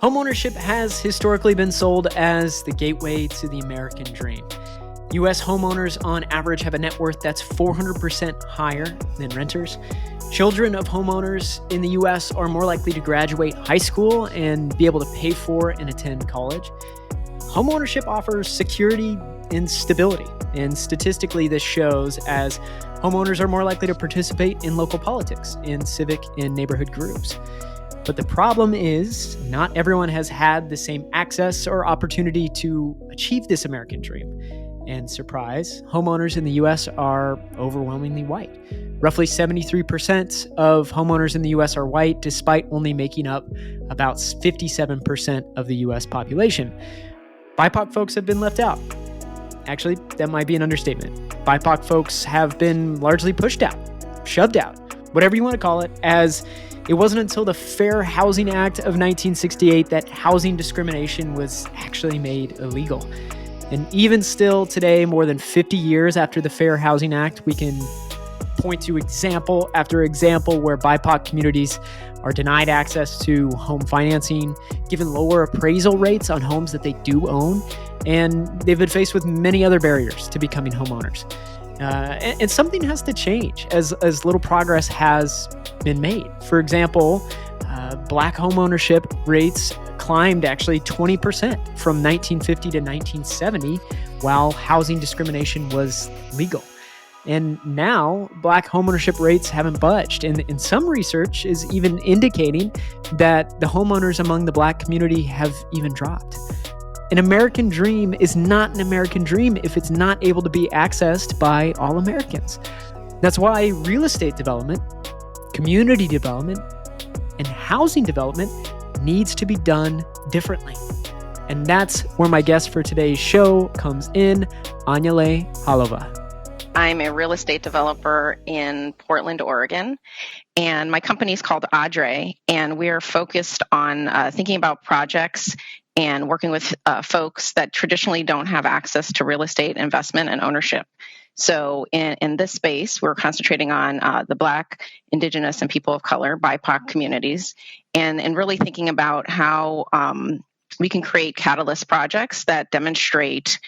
Homeownership has historically been sold as the gateway to the American dream. U.S. homeowners on average have a net worth that's 400% higher than renters. Children of homeowners in the U.S. are more likely to graduate high school and be able to pay for and attend college. Homeownership offers security and stability, and statistically this shows as homeowners are more likely to participate in local politics, in civic and neighborhood groups. But the problem is, not everyone has had the same access or opportunity to achieve this American dream. And surprise, homeowners in the U.S. are overwhelmingly white. Roughly 73% of homeowners in the U.S. are white, despite only making up about 57% of the U.S. population. BIPOC folks have been left out. Actually, that might be an understatement. BIPOC folks have been largely pushed out, shoved out, whatever you want to call it, as it wasn't until the Fair Housing Act of 1968 that housing discrimination was actually made illegal. And even still today, more than 50 years after the Fair Housing Act, we can point to example after example where BIPOC communities are denied access to home financing, given lower appraisal rates on homes that they do own, and they've been faced with many other barriers to becoming homeowners. And something has to change as little progress has been made. For example, Black homeownership rates climbed actually 20% from 1950 to 1970, while housing discrimination was legal. And now Black homeownership rates haven't budged. And some research is even indicating that the homeowners among the Black community have even dropped. An American dream is not an American dream if it's not able to be accessed by all Americans. That's why real estate development, community development, and housing development needs to be done differently. And that's where my guest for today's show comes in, Anyeley Hallová. I'm a real estate developer in Portland, Oregon, and my company is called Adre, and we're focused on thinking about projects and working with folks that traditionally don't have access to real estate investment and ownership. So in this space, we're concentrating on the Black, Indigenous, and people of color, BIPOC communities, and really thinking about how we can create catalyst projects that demonstrate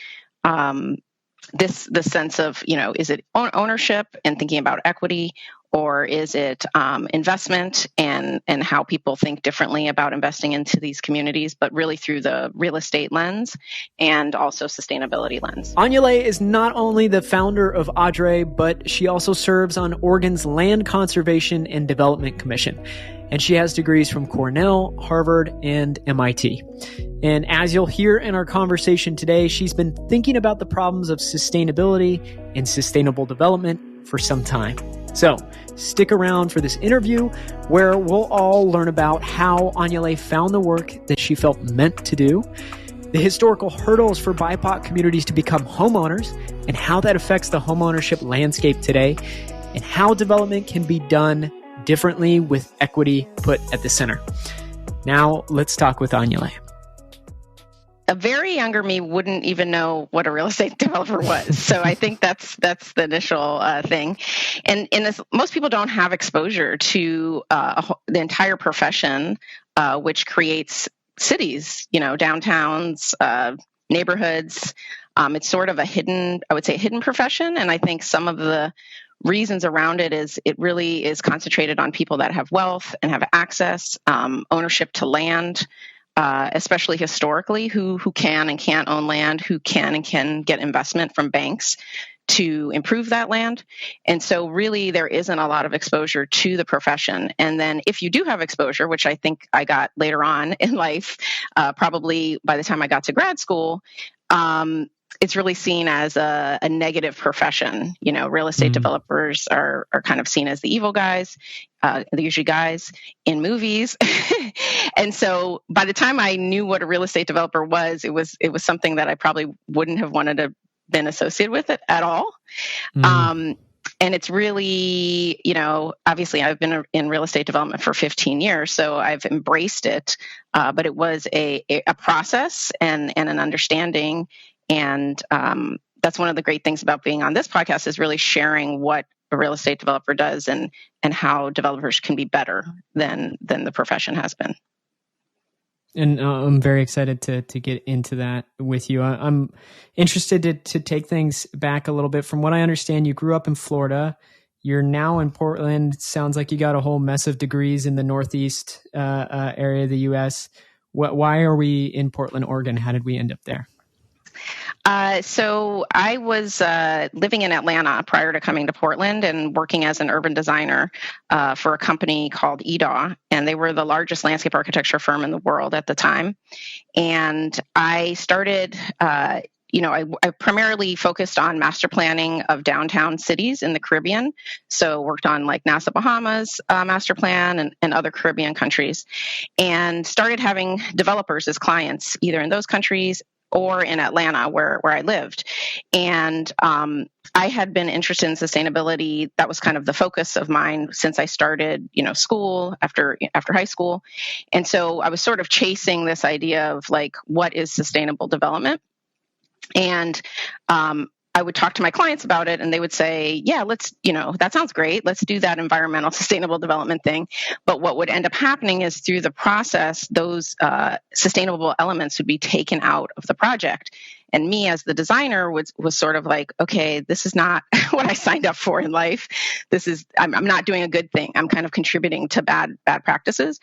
the sense of, is it ownership and thinking about equity, or is it investment and how people think differently about investing into these communities, but really through the real estate lens and also sustainability lens. Anyeley is not only the founder of Adre, but she also serves on Oregon's Land Conservation and Development Commission. And she has degrees from Cornell, Harvard, and MIT. And as you'll hear in our conversation today, she's been thinking about the problems of sustainability and sustainable development for some time. So stick around for this interview where we'll all learn about how Anyeley found the work that she felt meant to do, the historical hurdles for BIPOC communities to become homeowners, and how that affects the homeownership landscape today, and how development can be done differently with equity put at the center. Now, let's talk with Anyeley. A very younger me wouldn't even know what a real estate developer was. So I think that's the initial thing. And most people don't have exposure to the entire profession, which creates cities, downtowns, neighborhoods. It's sort of a hidden profession. And I think some of the reasons around it is it really is concentrated on people that have wealth and have access, ownership to land, especially historically, who can and can't own land, who can and can get investment from banks to improve that land. And so really there isn't a lot of exposure to the profession. And then if you do have exposure, which I think I got later on in life, probably by the time I got to grad school, it's really seen as a negative profession. Real estate developers are kind of seen as the evil guys, the usually guys in movies. And so by the time I knew what a real estate developer was, it was something that I probably wouldn't have wanted to been associated with it at all. And it's really, obviously I've been in real estate development for 15 years, so I've embraced it. But it was a process and an understanding. And that's one of the great things about being on this podcast is really sharing what a real estate developer does and how developers can be better than the profession has been. And I'm very excited to get into that with you. I'm interested to take things back a little bit. From what I understand, you grew up in Florida. You're now in Portland. Sounds like you got a whole mess of degrees in the Northeast area of the U.S. Why are we in Portland, Oregon? How did we end up there? So I was living in Atlanta prior to coming to Portland and working as an urban designer for a company called EDAW, and they were the largest landscape architecture firm in the world at the time. And I started, I primarily focused on master planning of downtown cities in the Caribbean. So worked on like Nassau, Bahamas master plan and other Caribbean countries, and started having developers as clients either in those countries or in Atlanta, where I lived. And I had been interested in sustainability. That was kind of the focus of mine since I started, school after high school. And so I was sort of chasing this idea of like, what is sustainable development? And I would talk to my clients about it, and they would say, yeah, let's, that sounds great. Let's do that environmental sustainable development thing. But what would end up happening is through the process, those sustainable elements would be taken out of the project. And me as the designer was sort of like, okay, this is not what I signed up for in life. I'm not doing a good thing. I'm kind of contributing to bad practices.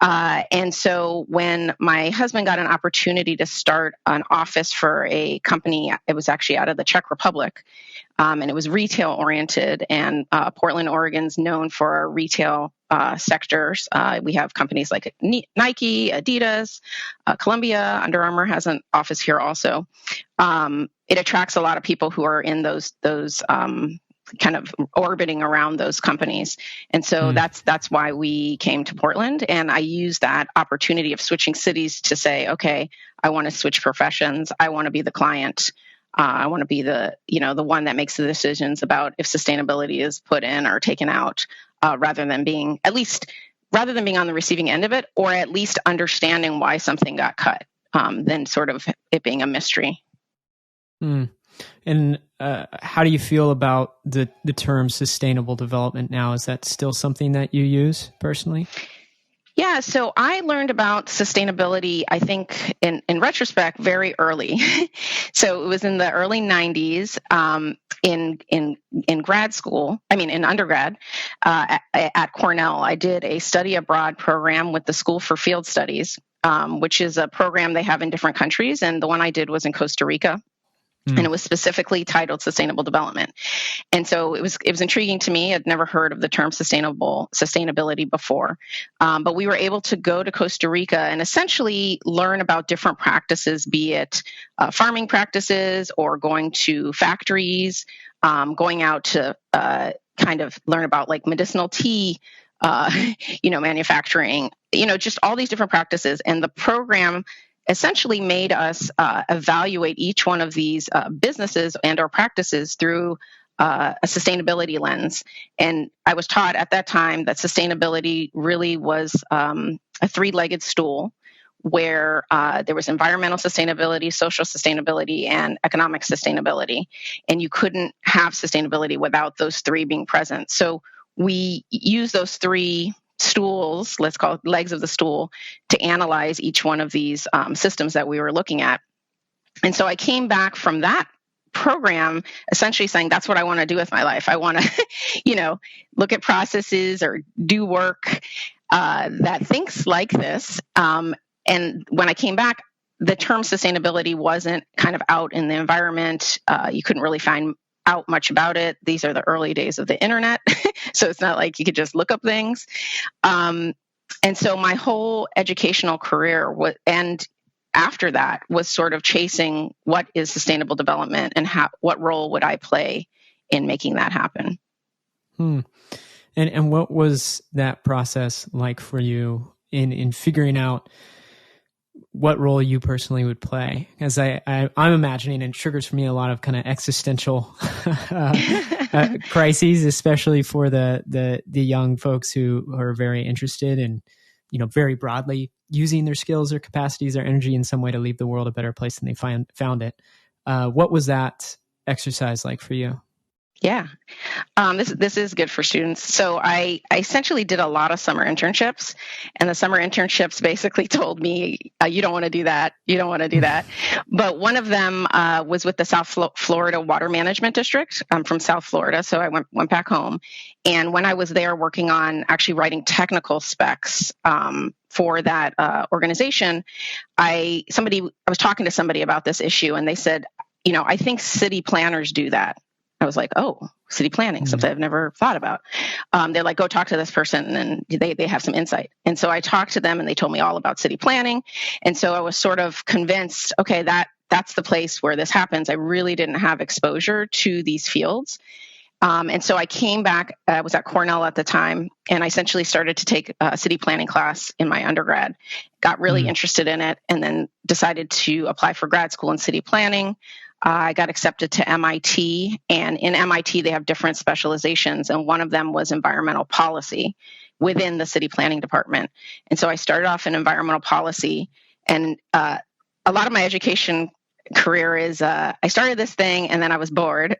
And so when my husband got an opportunity to start an office for a company, it was actually out of the Czech Republic, and it was retail oriented. And Portland, Oregon's known for our retail sectors. We have companies like Nike, Adidas, Columbia, Under Armour has an office here also. It attracts a lot of people who are in those kind of orbiting around those companies. And so that's why we came to Portland. And I used that opportunity of switching cities to say, okay, I want to switch professions. I want to be the client. I want to be the one that makes the decisions about if sustainability is put in or taken out, rather than being on the receiving end of it, or at least understanding why something got cut, than sort of it being a mystery. And how do you feel about the term sustainable development now? Is that still something that you use personally? Yeah, so I learned about sustainability, I think, in retrospect, very early. So it was in the early 90s in grad school, in undergrad at Cornell. I did a study abroad program with the School for Field Studies, which is a program they have in different countries. And the one I did was in Costa Rica. And it was specifically titled Sustainable Development. And so it was intriguing to me. I'd never heard of the term sustainability before. But we were able to go to Costa Rica and essentially learn about different practices, be it farming practices or going to factories, going out to kind of learn about like medicinal tea, manufacturing, just all these different practices. And the program essentially made us evaluate each one of these businesses and or practices through a sustainability lens. And I was taught at that time that sustainability really was a three-legged stool where there was environmental sustainability, social sustainability, and economic sustainability. And you couldn't have sustainability without those three being present. So we use those three stools, let's call it legs of the stool, to analyze each one of these systems that we were looking at. And so I came back from that program essentially saying, that's what I want to do with my life. I want to, look at processes or do work that thinks like this. And when I came back, the term sustainability wasn't kind of out in the environment. You couldn't really find out much about it. These are the early days of the internet. So it's not like you could just look up things. And so my whole educational career and after that was sort of chasing what is sustainable development and what role would I play in making that happen. And what was that process like for you in figuring out what role you personally would play? As I'm imagining, and it triggers for me a lot of kind of existential crises, especially for the young folks who are very interested in, very broadly using their skills, their capacities, their energy in some way to leave the world a better place than they found it. What was that exercise like for you? Yeah. This is good for students. So I essentially did a lot of summer internships, and the summer internships basically told me, you don't want to do that. You don't want to do that. But one of them was with the South Florida Water Management District. I'm from South Florida, so I went back home. And when I was there working on actually writing technical specs for that organization, I was talking to somebody about this issue, and they said, I think city planners do that. I was like, oh, city planning, something I've never thought about. They're like, go talk to this person, and they have some insight. And so I talked to them, and they told me all about city planning. And so I was sort of convinced, okay, that's the place where this happens. I really didn't have exposure to these fields. And so I came back, I was at Cornell at the time, and I essentially started to take a city planning class in my undergrad, got really interested in it, and then decided to apply for grad school in city planning. I got accepted to MIT, and in MIT, they have different specializations, and one of them was environmental policy within the city planning department. And so I started off in environmental policy, and a lot of my education career is I started this thing, and then I was bored.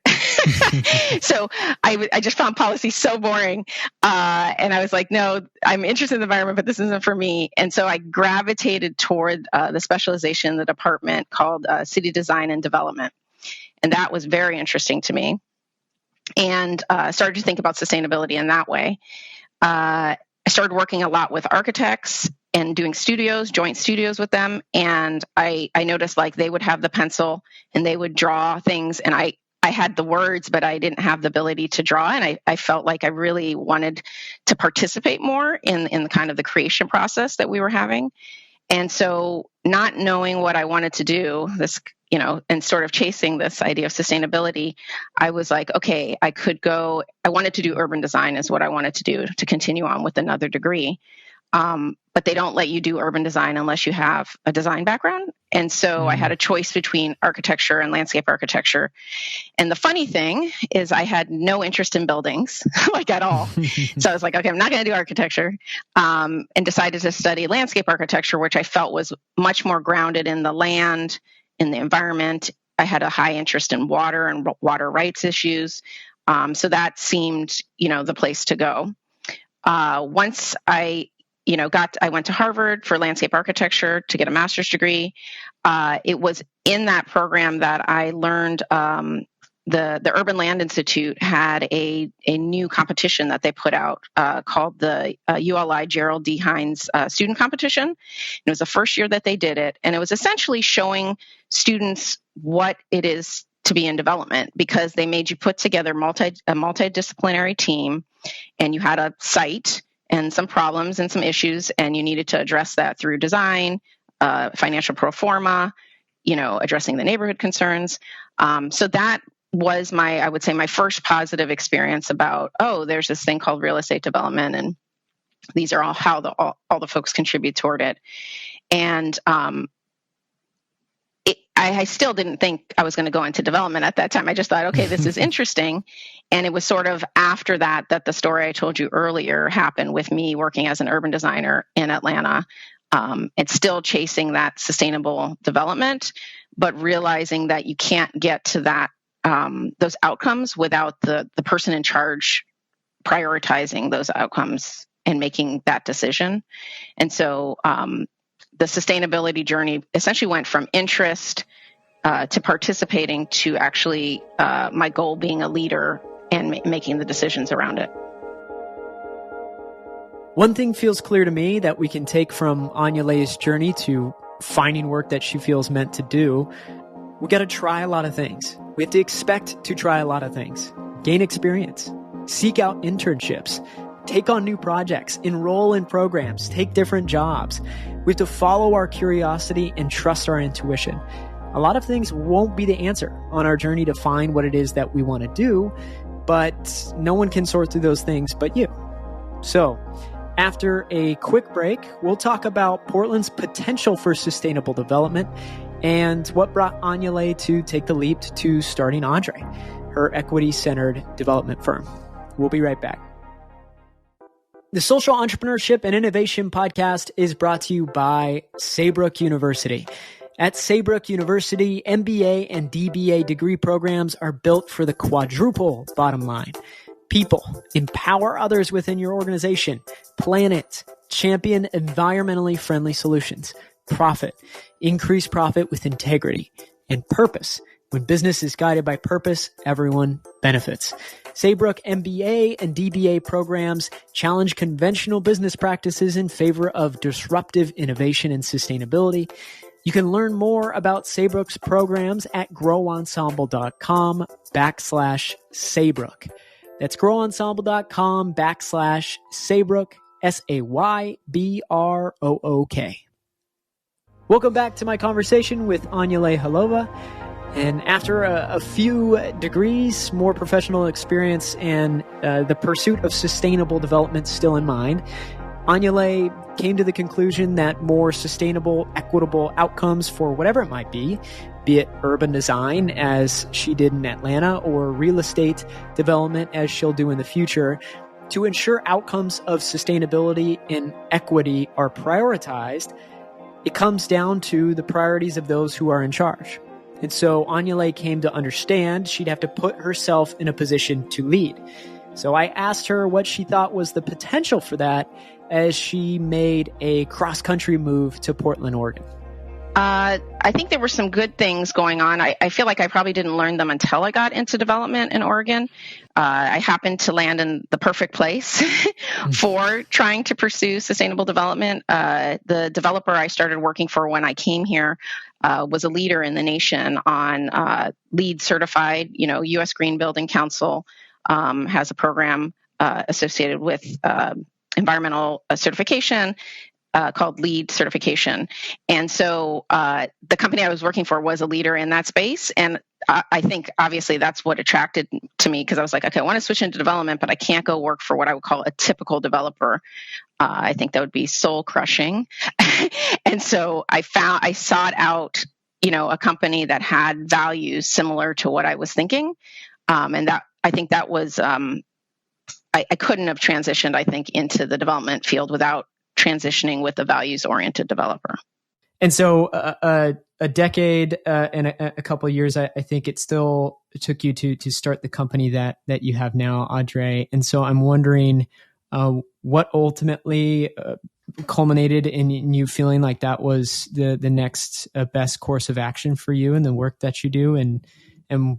So I just found policy so boring, and I was like, no, I'm interested in the environment, but this isn't for me. And so I gravitated toward the specialization in the department called city design and development, and that was very interesting to me. And I started to think about sustainability in that way. I started working a lot with architects and doing joint studios with them, and I noticed like they would have the pencil and they would draw things, and I had the words, but I didn't have the ability to draw. And I felt like I really wanted to participate more in kind of the creation process that we were having. And so not knowing what I wanted to do, and sort of chasing this idea of sustainability, I was like, okay, I wanted to do urban design is what I wanted to do to continue on with another degree. But they don't let you do urban design unless you have a design background. And so I had a choice between architecture and landscape architecture. And the funny thing is I had no interest in buildings, like at all. So I was like, okay, I'm not going to do architecture, and decided to study landscape architecture, which I felt was much more grounded in the land, in the environment. I had a high interest in water and water rights issues. So that seemed, the place to go. Once I went to Harvard for landscape architecture to get a master's degree. It was in that program that I learned the Urban Land Institute had a new competition that they put out called the ULI Gerald D. Hines Student Competition. It was the first year that they did it, and it was essentially showing students what it is to be in development, because they made you put together a multidisciplinary team, and you had a site and some problems and some issues, and you needed to address that through design, financial pro forma, addressing the neighborhood concerns. So that was I would say my first positive experience about, there's this thing called real estate development, and these are all how all the folks contribute toward it. And I still didn't think I was going to go into development at that time. I just thought, okay, this is interesting. And it was sort of after that the story I told you earlier happened with me working as an urban designer in Atlanta. It's still chasing that sustainable development, but realizing that you can't get to that those outcomes without the person in charge prioritizing those outcomes and making that decision. And so the sustainability journey essentially went from interest to participating to actually my goal being a leader and making the decisions around it. One thing feels clear to me that we can take from Anyeley's journey to finding work that she feels meant to do. We got to try a lot of things. We have to expect to try a lot of things, gain experience, seek out internships, take on new projects, enroll in programs, take different jobs. We have to follow our curiosity and trust our intuition. A lot of things won't be the answer on our journey to find what it is that we want to do, but no one can sort through those things but you. So, after a quick break, we'll talk about Portland's potential for sustainable development and what brought Anyeley to take the leap to starting Adre, her equity-centered development firm. We'll be right back. The Social Entrepreneurship and Innovation Podcast is brought to you by Saybrook University. At Saybrook University, MBA and DBA degree programs are built for the quadruple bottom line. People, empower others within your organization. Planet, champion environmentally friendly solutions. Profit, increase profit with integrity. And purpose, when business is guided by purpose, everyone benefits. Saybrook MBA and DBA programs challenge conventional business practices in favor of disruptive innovation and sustainability. You can learn more about Saybrook's programs at growensemble.com/Saybrook. That's growensemble.com/Saybrook, SAYBROOK. Welcome back to my conversation with Anyeley Hallová. And after a few degrees, more professional experience, and the pursuit of sustainable development still in mind, Anyeley came to the conclusion that more sustainable, equitable outcomes for whatever it might be it urban design, as she did in Atlanta, or real estate development, as she'll do in the future, to ensure outcomes of sustainability and equity are prioritized, it comes down to the priorities of those who are in charge. And so Anyeley came to understand she'd have to put herself in a position to lead. So I asked her what she thought was the potential for that as she made a cross-country move to Portland, Oregon. I think there were some good things going on. I feel like I probably didn't learn them until I got into development in Oregon. I happened to land in the perfect place for trying to pursue sustainable development. The developer I started working for when I came here was a leader in the nation on LEED certified. U.S. Green Building Council has a program associated with environmental certification called LEED certification. And so the company I was working for was a leader in that space. And I think obviously that's what attracted to me, because I was like, okay, I want to switch into development, but I can't go work for what I would call a typical developer. I think that would be soul crushing. And so I sought out, a company that had values similar to what I was thinking. And that, I think that was, I couldn't have transitioned, I think, into the development field without transitioning with a values-oriented developer. And so a decade and a couple of years, I think it still took you to start the company that you have now, Adre. And so I'm wondering what ultimately culminated in you feeling like that was the next best course of action for you in the work that you do, and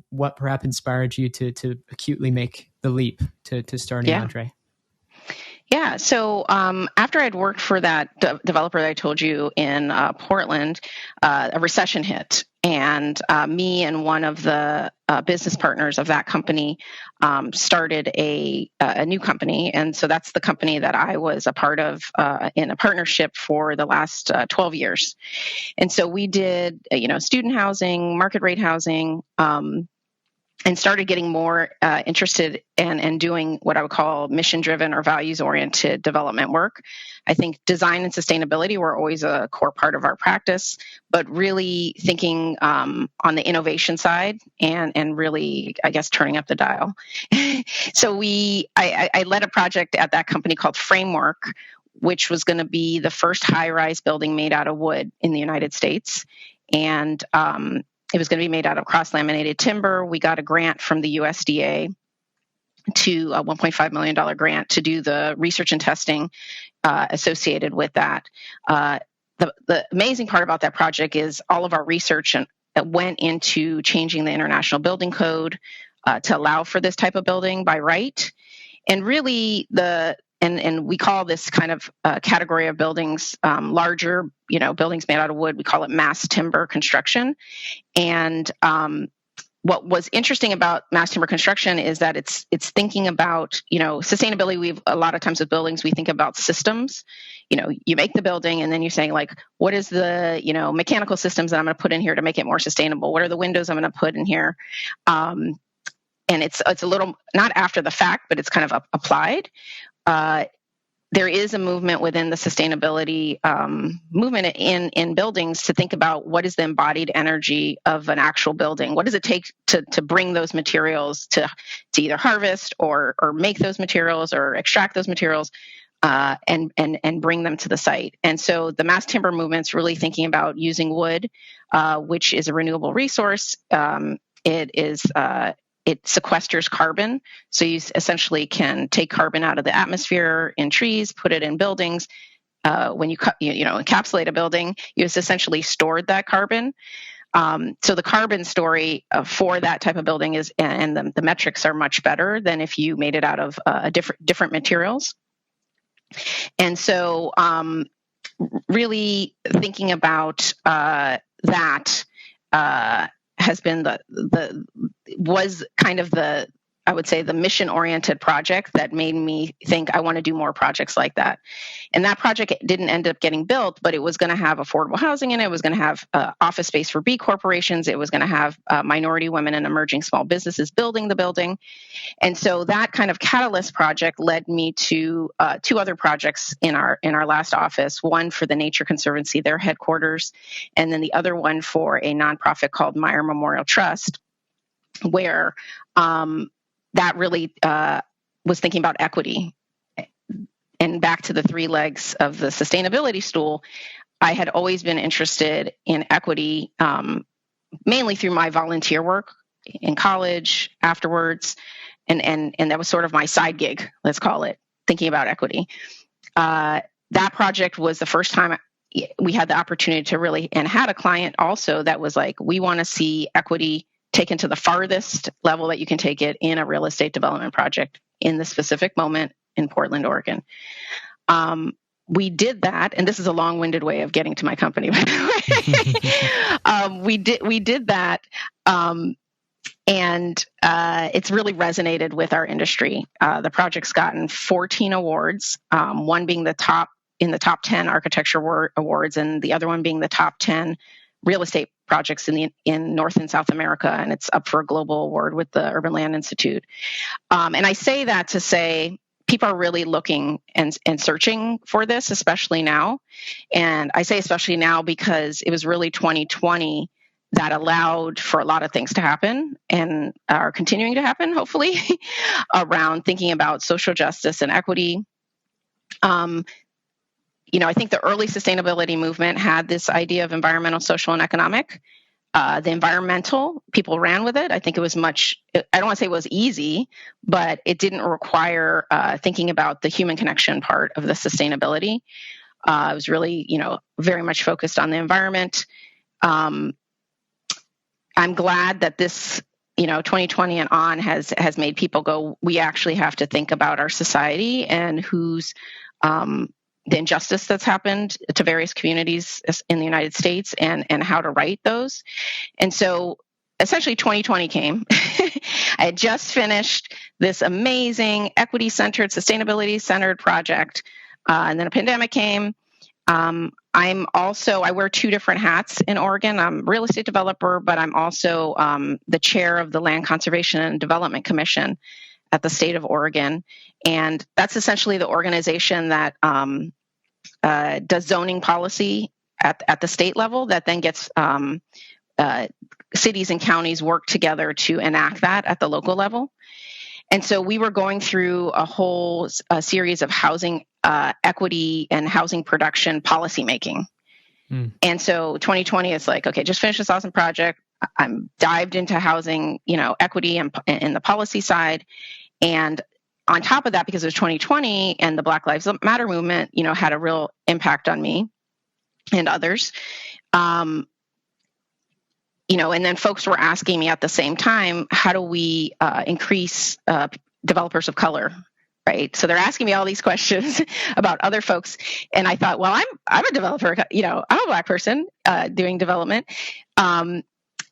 what perhaps inspired you to acutely make the leap to starting Adre. Yeah. So after I'd worked for that developer that I told you in Portland, a recession hit. And me and one of the business partners of that company started a new company. And so that's the company that I was a part of in a partnership for the last 12 years. And so we did, student housing, market rate housing, and started getting more interested in doing what I would call mission-driven or values-oriented development work. I think design and sustainability were always a core part of our practice, but really thinking on the innovation side and really, I guess, turning up the dial. So I led a project at that company called Framework, which was going to be the first high-rise building made out of wood in the United States. And it was going to be made out of cross-laminated timber. We got a grant from the USDA to a $1.5 million grant to do the research and testing associated with that. The amazing part about that project is all of our research went into changing the International Building Code to allow for this type of building by right. And really and we call this kind of category of buildings larger, buildings made out of wood. We call it mass timber construction. And what was interesting about mass timber construction is that it's thinking about, sustainability. A lot of times with buildings, we think about systems. You make the building and then you're saying, like, what is the, mechanical systems that I'm going to put in here to make it more sustainable? What are the windows I'm going to put in here? And it's a little, not after the fact, but it's kind of applied. There is a movement within the sustainability movement in buildings to think about what is the embodied energy of an actual building. What does it take to bring those materials to either harvest or make those materials or extract those materials and bring them to the site. And so the mass timber movement's really thinking about using wood, which is a renewable resource. It sequesters carbon, so you essentially can take carbon out of the atmosphere in trees, put it in buildings. When you encapsulate a building, you just essentially stored that carbon. So the carbon story for that type of building is, and the metrics are much better than if you made it out of different materials. And so, really thinking about that has been was kind of I would say the mission-oriented project that made me think I want to do more projects like that. And that project didn't end up getting built, but it was going to have affordable housing in it. It was going to have office space for B corporations. It was going to have minority women and emerging small businesses building the building. And so that kind of catalyst project led me to two other projects in our last office, one for the Nature Conservancy, their headquarters, and then the other one for a nonprofit called Meyer Memorial Trust, where that really was thinking about equity. And back to the three legs of the sustainability stool, I had always been interested in equity, mainly through my volunteer work in college, afterwards, and that was sort of my side gig, let's call it, thinking about equity. That project was the first time we had the opportunity to really, and had a client also that was like, we want to see equity taken to the farthest level that you can take it in a real estate development project in the specific moment in Portland, Oregon. We did that, and this is a long-winded way of getting to my company, by the way. We did that, and it's really resonated with our industry. The project's gotten 14 awards, one being the top 10 architecture awards, and the other one being the top 10 real estate projects in North and South America, and it's up for a global award with the Urban Land Institute. And I say that to say people are really looking and searching for this, especially now. And I say especially now because it was really 2020 that allowed for a lot of things to happen and are continuing to happen, hopefully, around thinking about social justice and equity. I think the early sustainability movement had this idea of environmental, social, and economic. The environmental, people ran with it. I think it was I don't want to say it was easy, but it didn't require thinking about the human connection part of the sustainability. It was really, very much focused on the environment. I'm glad that this, 2020 and on has made people go, we actually have to think about our society and who's the injustice that's happened to various communities in the United States and how to right those. And so essentially 2020 came. I had just finished this amazing equity-centered, sustainability-centered project. And then a pandemic came. I wear two different hats in Oregon. I'm a real estate developer, but I'm also the chair of the Land Conservation and Development Commission at the state of Oregon. And that's essentially the organization that does zoning policy at the state level that then gets cities and counties work together to enact that at the local level. And so we were going through a whole series of housing equity and housing production policymaking. And so 2020 is like, okay, just finish this awesome project. I'm dived into housing, equity and the policy side. And on top of that, because it was 2020 and the Black Lives Matter movement, had a real impact on me and others. And then folks were asking me at the same time, how do we increase developers of color, right? So they're asking me all these questions about other folks. And I thought, well, I'm a developer, I'm a Black person doing development.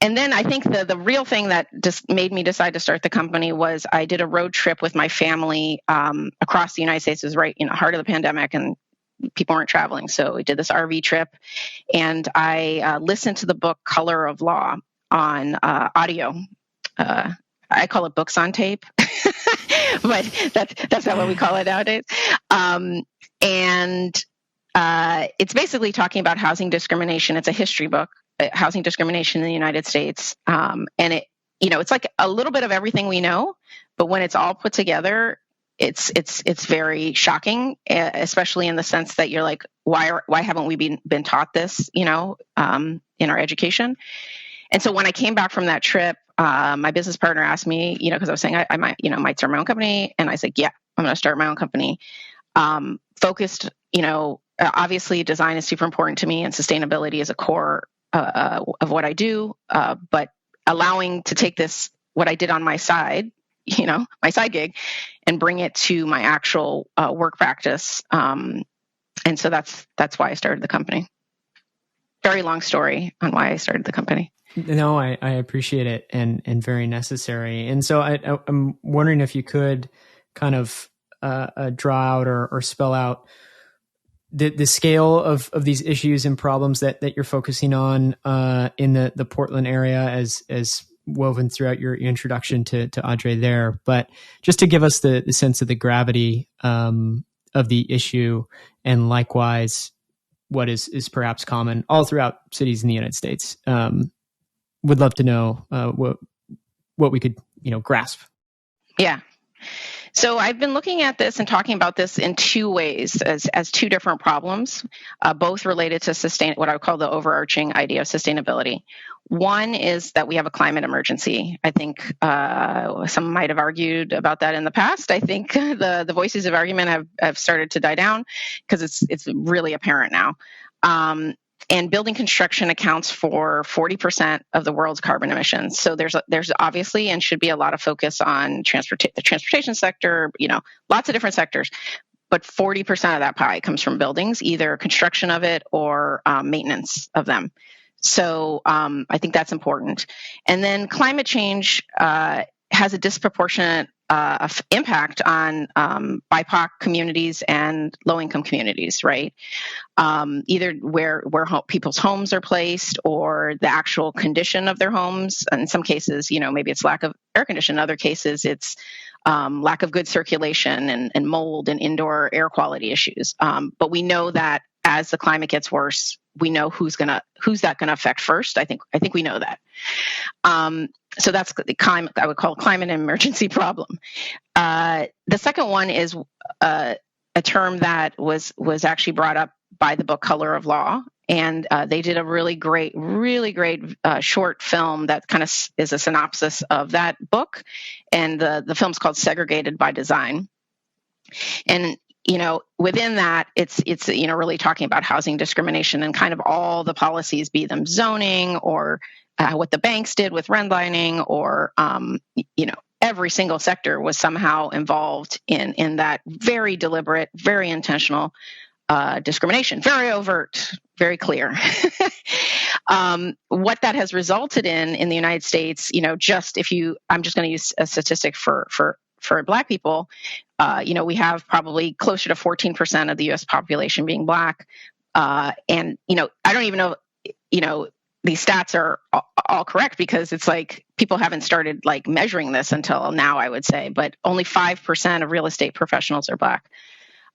And then I think the real thing that just made me decide to start the company was I did a road trip with my family across the United States. It was right in the heart of the pandemic and people weren't traveling. So we did this RV trip and I listened to the book Color of Law on audio. I call it books on tape, but that's not what we call it nowadays. And it's basically talking about housing discrimination. It's a history book. Housing discrimination in the United States. And it's like a little bit of everything we know, but when it's all put together, it's very shocking, especially in the sense that you're like, why haven't we been taught this, in our education? And so when I came back from that trip, my business partner asked me, because I was saying I might start my own company, and I said, yeah, I'm going to start my own company. Focused, obviously design is super important to me, and sustainability is a core of what I do. But allowing to take this, what I did on my side, my side gig, and bring it to my actual work practice. And so that's why I started the company. Very long story on why I started the company. No, I appreciate it, and very necessary. And so I'm wondering if you could kind of draw out or spell out the scale of these issues and problems that you're focusing on in the Portland area as woven throughout your introduction to Adre there. But just to give us the sense of the gravity of the issue, and likewise what is perhaps common all throughout cities in the United States. Would love to know what we could grasp. Yeah. So I've been looking at this and talking about this in two ways, as two different problems, both related to what I would call the overarching idea of sustainability. One is that we have a climate emergency. I think some might have argued about that in the past. I think the voices of argument have started to die down because it's really apparent now. And building construction accounts for 40% of the world's carbon emissions. So there's obviously and should be a lot of focus on the transportation sector, lots of different sectors. But 40% of that pie comes from buildings, either construction of it or maintenance of them. So I think that's important. And then climate change has a disproportionate impact on BIPOC communities and low-income communities, right? Either where people's homes are placed, or the actual condition of their homes. In some cases, maybe it's lack of air conditioning. In other cases, it's lack of good circulation and mold and indoor air quality issues. But we know that as the climate gets worse, we know who's that gonna affect first. I think we know that. So that's the climate, I would call climate emergency problem. The second one is a term that was actually brought up by the book Color of Law. And they did a really great short film that kind of is a synopsis of that book. And the film's called Segregated by Design. And within that, it's really talking about housing discrimination and kind of all the policies, be them zoning or what the banks did with redlining, or every single sector was somehow involved in that very deliberate, very intentional discrimination, very overt, very clear. What that has resulted in the United States, I'm just going to use a statistic for Black people. We have probably closer to 14% of the U.S. population being Black. And, I don't even know, these stats are all correct, because it's like people haven't started measuring this until now, I would say, but only 5% of real estate professionals are Black.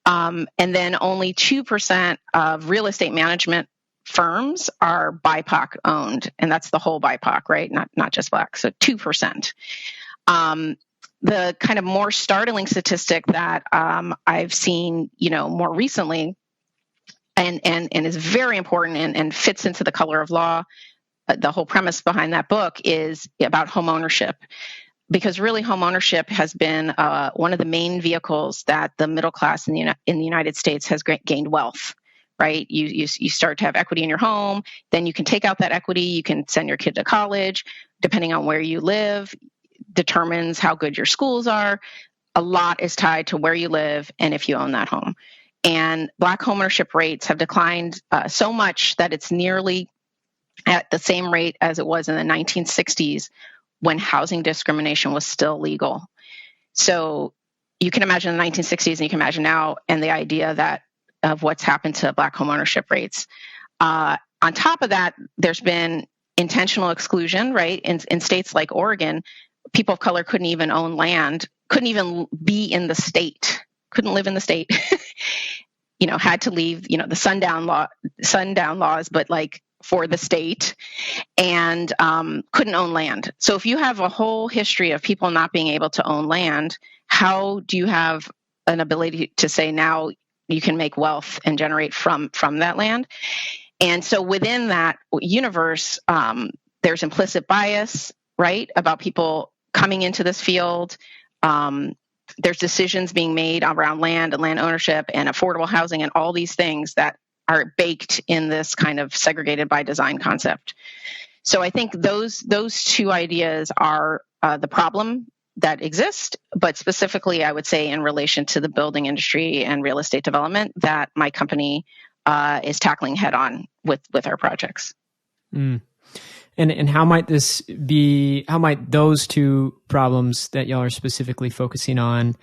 And then only 2% of real estate management firms are BIPOC owned. And that's the whole BIPOC, right? Not just Black. So 2%. The kind of more startling statistic that I've seen, more recently, and is very important and fits into the Color of Law, the whole premise behind that book is about homeownership. Because really, homeownership has been one of the main vehicles that the middle class in the United States has gained wealth, right? You start to have equity in your home, then you can take out that equity, you can send your kid to college, depending on where you live, determines how good your schools are. A lot is tied to where you live and if you own that home. And Black homeownership rates have declined so much that it's nearly at the same rate as it was in the 1960s, when housing discrimination was still legal. So you can imagine the 1960s and you can imagine now, and the idea of what's happened to Black homeownership rates. On top of that, there's been intentional exclusion, right? In states like Oregon, people of color couldn't even own land, couldn't even be in the state, couldn't live in the state, had to leave, the sundown laws, but for the state and couldn't own land. So if you have a whole history of people not being able to own land, how do you have an ability to say now you can make wealth and generate from that land? And so within that universe, there's implicit bias, right, about people coming into this field. There's decisions being made around land and land ownership and affordable housing and all these things that are baked in this kind of segregated by design concept. So I think those two ideas are the problem that exist, but specifically I would say in relation to the building industry and real estate development that my company is tackling head on with our projects. Mm. And how might those two problems that y'all are specifically focusing on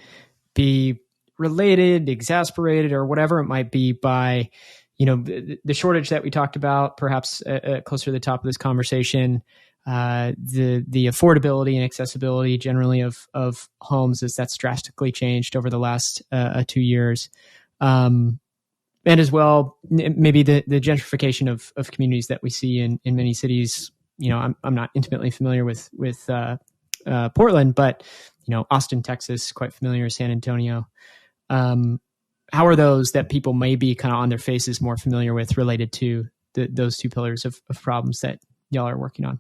be related, exasperated, or whatever it might be by, the shortage that we talked about, perhaps closer to the top of this conversation, the affordability and accessibility generally of homes as that's drastically changed over the last 2 years. And as well, maybe the gentrification of communities that we see in many cities. I'm not intimately familiar with Portland, but Austin, Texas, quite familiar. San Antonio. How are those that people may be kind of on their faces more familiar with related to those two pillars of problems that y'all are working on?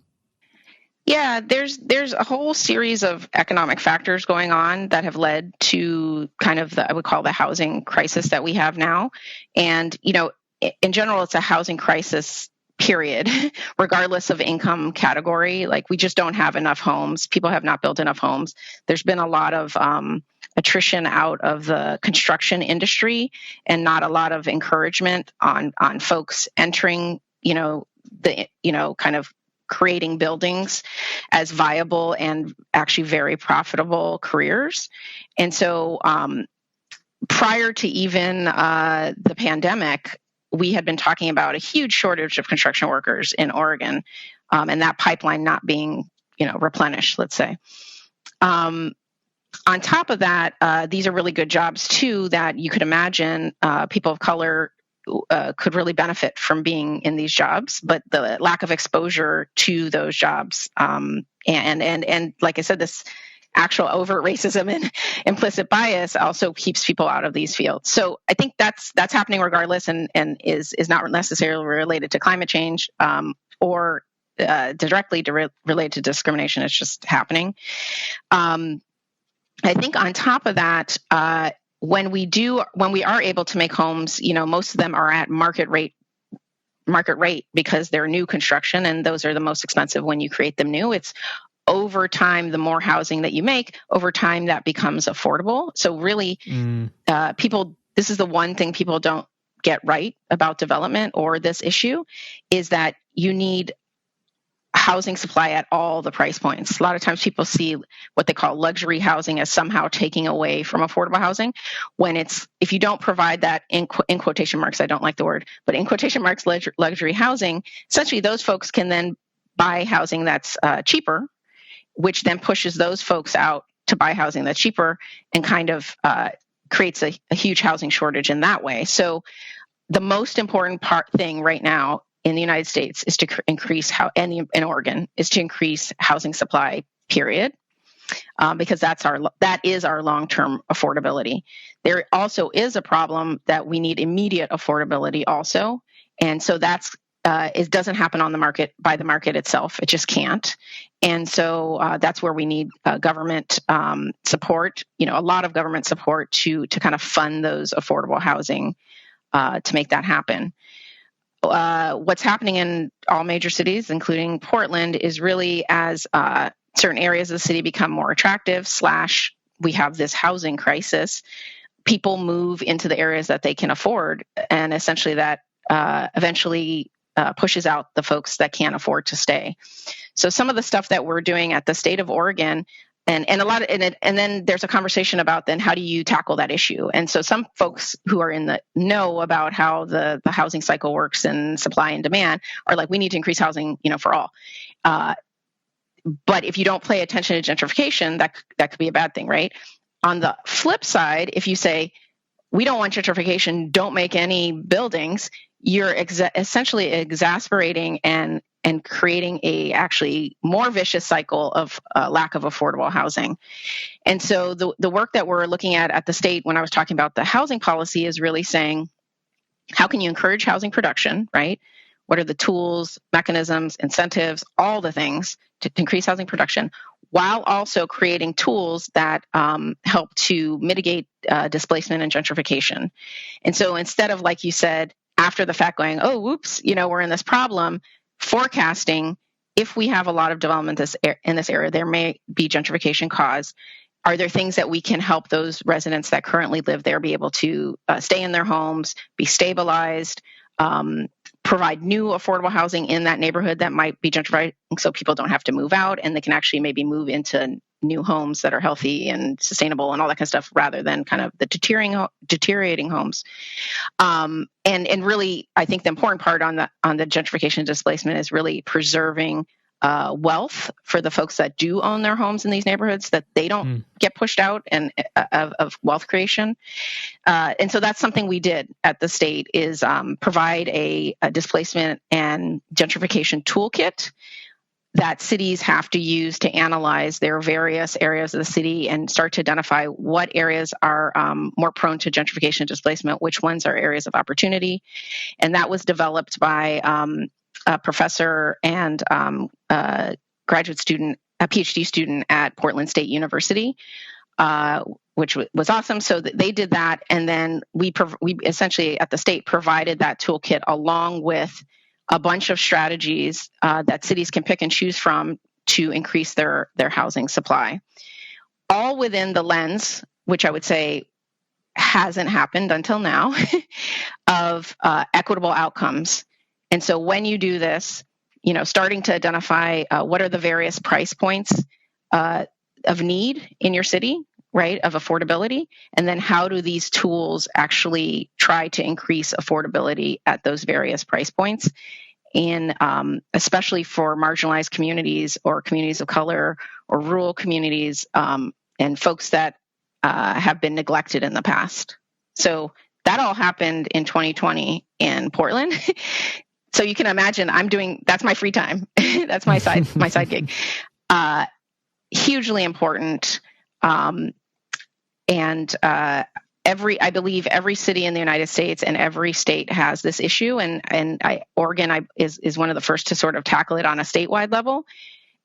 Yeah, there's a whole series of economic factors going on that have led to kind of I would call the housing crisis that we have now. And, in general, it's a housing crisis, period, regardless of income category. Like we just don't have enough homes. People have not built enough homes. There's been a lot of attrition out of the construction industry and not a lot of encouragement on folks entering, kind of creating buildings as viable and actually very profitable careers. And so prior to even the pandemic, we had been talking about a huge shortage of construction workers in Oregon, and that pipeline not being, replenished, let's say. On top of that, these are really good jobs too that you could imagine people of color could really benefit from being in these jobs, but the lack of exposure to those jobs, and like I said, this actual overt racism and implicit bias also keeps people out of these fields. So I think that's happening regardless, and is not necessarily related to climate change or directly related to discrimination. It's just happening. I think on top of that, when we are able to make homes, most of them are at market rate because they're new construction, and those are the most expensive when you create them new. It's over time, the more housing that you make, over time that becomes affordable. So really, this is the one thing people don't get right about development or this issue, is that you need housing supply at all the price points. A lot of times people see what they call luxury housing as somehow taking away from affordable housing, when if you don't provide that in quotation marks, I don't like the word, but in quotation marks, luxury housing, essentially those folks can then buy housing that's cheaper, which then pushes those folks out to buy housing that's cheaper and kind of creates a huge housing shortage in that way. So the most important thing right now in the United States is to increase in Oregon is to increase housing supply, period, because that is our long-term affordability. There also is a problem that we need immediate affordability also, and so it doesn't happen on the market by the market itself. It just can't, and so that's where we need government support. A lot of government support to kind of fund those affordable housing to make that happen. What's happening in all major cities, including Portland, is really as certain areas of the city become more attractive, / we have this housing crisis, people move into the areas that they can afford, and essentially that eventually pushes out the folks that can't afford to stay. So some of the stuff that we're doing at the state of Oregon, and a lot of and then there's a conversation about then how do you tackle that issue. And so some folks who are in the know about how the housing cycle works and supply and demand are like, we need to increase housing, for all. But if you don't pay attention to gentrification, that could be a bad thing, right? On the flip side, if you say, we don't want gentrification, don't make any buildings, you're essentially exasperating and creating a actually more vicious cycle of lack of affordable housing. And so the work that we're looking at the state, when I was talking about the housing policy, is really saying, how can you encourage housing production, right? What are the tools, mechanisms, incentives, all the things to increase housing production, while also creating tools that help to mitigate displacement and gentrification. And so instead of, like you said, after the fact going, oh, whoops, we're in this problem, forecasting, if we have a lot of development in this area, there may be gentrification caused. Are there things that we can help those residents that currently live there be able to stay in their homes, be stabilized, provide new affordable housing in that neighborhood that might be gentrified, so people don't have to move out and they can actually maybe move into new homes that are healthy and sustainable and all that kind of stuff, rather than kind of the deteriorating homes. And really, I think the important part on the gentrification displacement is really preserving wealth for the folks that do own their homes in these neighborhoods, that they don't get pushed out and of wealth creation. And so that's something we did at the state, is provide a displacement and gentrification toolkit that cities have to use to analyze their various areas of the city and start to identify what areas are more prone to gentrification and displacement, which ones are areas of opportunity. And that was developed by a professor and graduate student, a PhD student at Portland State University, which was awesome. So they did that, and then we essentially at the state provided that toolkit along with a bunch of strategies that cities can pick and choose from to increase their housing supply, all within the lens, which I would say hasn't happened until now, of equitable outcomes. And so when you do this, starting to identify what are the various price points of need in your city, right, of affordability, and then how do these tools actually try to increase affordability at those various price points, and especially for marginalized communities or communities of color or rural communities and folks that have been neglected in the past. So that all happened in 2020 in Portland. So you can imagine that's my free time. That's my side gig. Hugely important. I believe every city in the United States and every state has this issue, and Oregon is one of the first to sort of tackle it on a statewide level,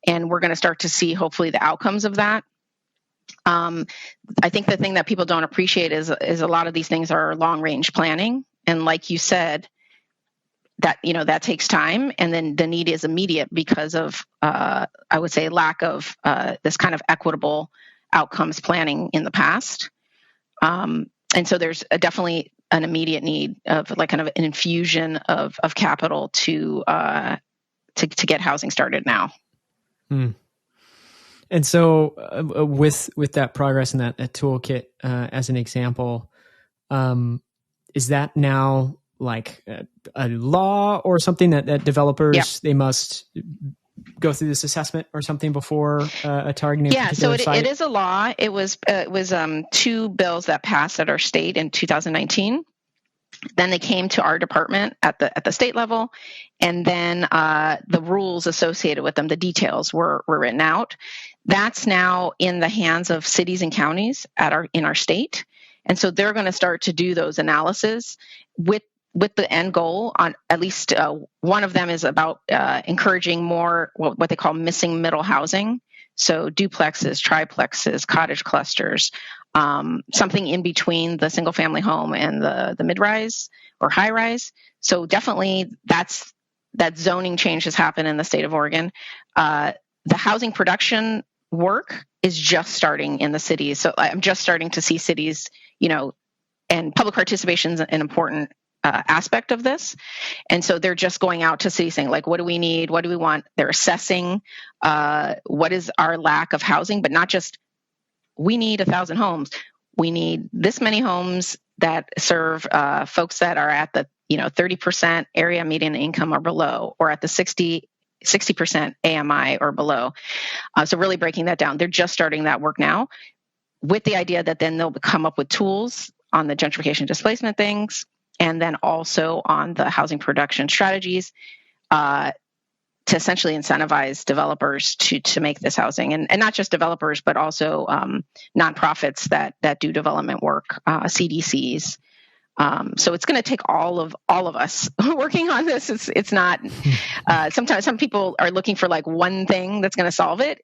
and we're going to start to see hopefully the outcomes of that. I think the thing that people don't appreciate is a lot of these things are long range planning, and like you said, that takes time, and then the need is immediate because of I would say lack of this kind of equitable outcomes planning in the past. And so there's definitely an immediate need of like kind of an infusion of capital to get housing started now. And so with that progress and that toolkit as an example, is that now like a law or something that developers, they must go through this assessment or something before targeting a particular site? It is a law. It was two bills that passed at our state in 2019. Then they came to our department at the state level, and then the rules associated with them, the details were written out. That's now in the hands of cities and counties in our state, and so they're going to start to do those analyses with the end goal on at least one of them is about encouraging more what they call missing middle housing. So duplexes, triplexes, cottage clusters, something in between the single family home and the mid-rise or high-rise. So definitely that zoning change has happened in the state of Oregon. The housing production work is just starting in the cities. So I'm just starting to see cities, and public participation is an important aspect of this. And so they're just going out to cities saying, like, what do we need? What do we want? They're assessing what is our lack of housing, but not just, we need 1,000 homes. We need this many homes that serve folks that are at the 30% area median income or below, or at the 60% AMI or below. So really breaking that down. They're just starting that work now with the idea that then they'll come up with tools on the gentrification displacement things, and then also on the housing production strategies to essentially incentivize developers to make this housing, and not just developers, but also nonprofits that do development work, CDCs. So it's going to take all of us working on this. It's not. Sometimes some people are looking for like one thing that's going to solve it.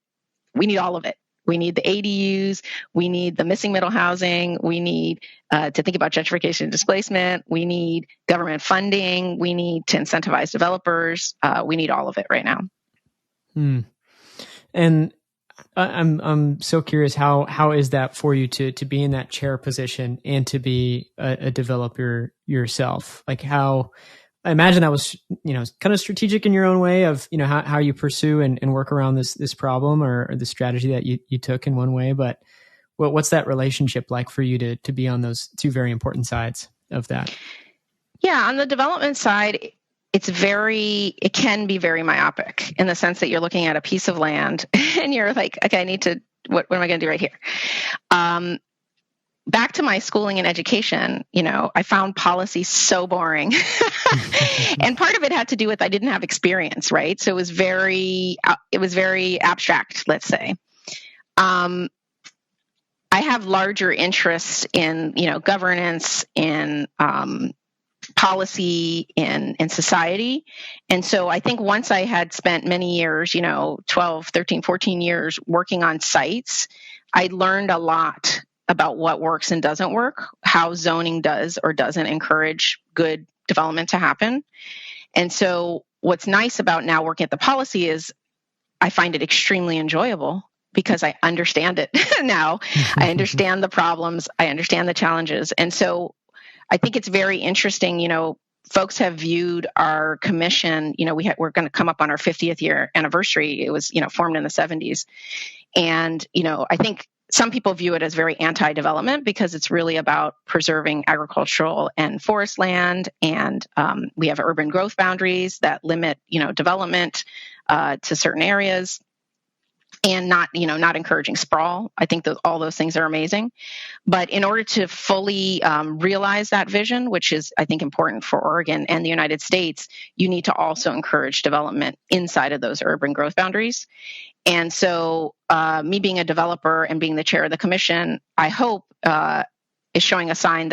We need all of it. We need the ADUs. We need the missing middle housing. We need to think about gentrification and displacement. We need government funding. We need to incentivize developers. We need all of it right now. And I'm so curious, how is that for you to be in that chair position and to be a developer yourself? Like how, I imagine that was, kind of strategic in your own way of, how you pursue and work around this problem or the strategy that you took in one way. But what's that relationship like for you to be on those two very important sides of that? Yeah, on the development side, it can be very myopic in the sense that you're looking at a piece of land and you're like, okay, what am I going to do right here? Back to my schooling and education, I found policy so boring. And part of it had to do with I didn't have experience, right? So it was very abstract, let's say. I have larger interests in, governance, in policy, in society. And so I think once I had spent many years, 12, 13, 14 years working on sites, I learned a lot about what works and doesn't work, how zoning does or doesn't encourage good development to happen. And so what's nice about now working at the policy is I find it extremely enjoyable because I understand it now. I understand the problems. I understand the challenges. And so I think it's very interesting, folks have viewed our commission, we're going to come up on our 50th year anniversary. It was, formed in the 70s. And, I think some people view it as very anti-development because it's really about preserving agricultural and forest land. And we have urban growth boundaries that limit, development to certain areas and not encouraging sprawl. I think that all those things are amazing. But in order to fully realize that vision, which is, I think, important for Oregon and the United States, you need to also encourage development inside of those urban growth boundaries. And so me being a developer and being the chair of the commission, I hope is showing a sign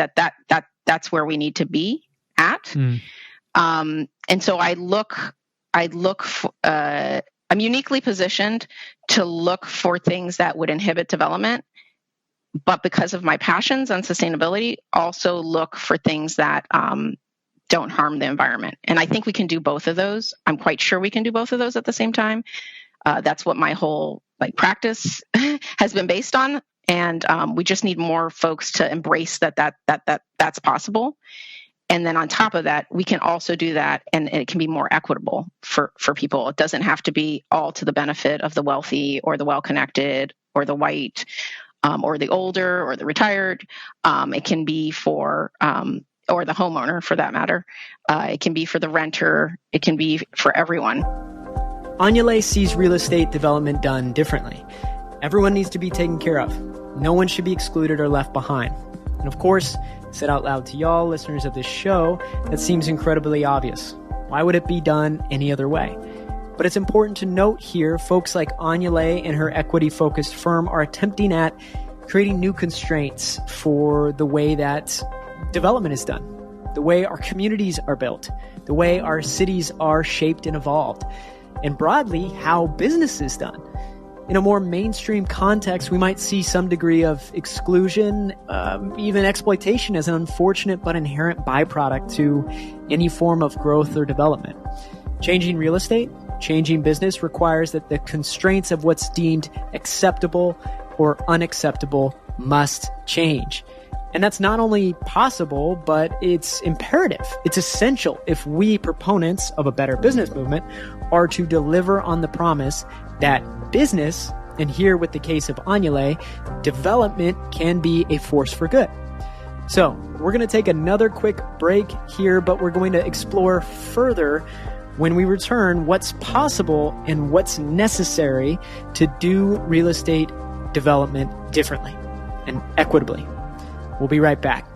that's where we need to be at. And so I'm uniquely positioned to look for things that would inhibit development, but because of my passions on sustainability, also look for things that don't harm the environment. And I think we can do both of those. I'm quite sure we can do both of those at the same time. That's what my whole practice has been based on, and we just need more folks to embrace that's possible. And then on top of that, we can also do that, and it can be more equitable for people. It doesn't have to be all to the benefit of the wealthy or the well-connected or the white or the older or the retired. It can be for or the homeowner, for that matter. It can be for the renter. It can be for everyone. Anyeley sees real estate development done differently. Everyone needs to be taken care of. No one should be excluded or left behind. And of course, said out loud to y'all, listeners of this show, that seems incredibly obvious. Why would it be done any other way? But it's important to note here, folks like Anyeley and her equity-focused firm are attempting at creating new constraints for the way that development is done, the way our communities are built, the way our cities are shaped and evolved, and broadly, how business is done. In a more mainstream context, we might see some degree of exclusion, even exploitation as an unfortunate but inherent byproduct to any form of growth or development. Changing real estate, changing business requires that the constraints of what's deemed acceptable or unacceptable must change. And that's not only possible, but it's imperative. It's essential if we, proponents of a better business movement, are to deliver on the promise that business, and here with the case of Anyeley, development can be a force for good. So we're going to take another quick break here, but we're going to explore further when we return what's possible and what's necessary to do real estate development differently and equitably. We'll be right back.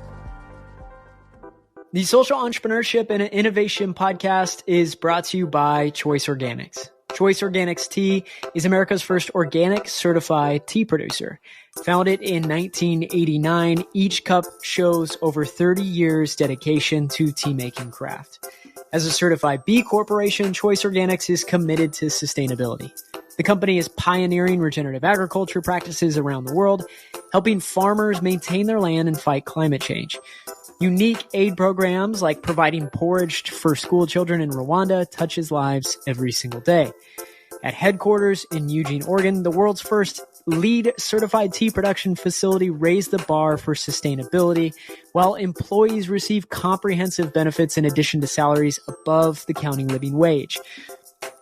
The Social Entrepreneurship and Innovation podcast is brought to you by Choice Organics. Choice Organics Tea is America's first organic certified tea producer. Founded in 1989, each cup shows over 30 years dedication to tea making craft. As a certified B Corporation, Choice Organics is committed to sustainability. The company is pioneering regenerative agriculture practices around the world, helping farmers maintain their land and fight climate change. Unique aid programs like providing porridge for school children in Rwanda touches lives every single day. At headquarters in Eugene, Oregon, the world's first LEED certified tea production facility raised the bar for sustainability, while employees receive comprehensive benefits in addition to salaries above the county living wage.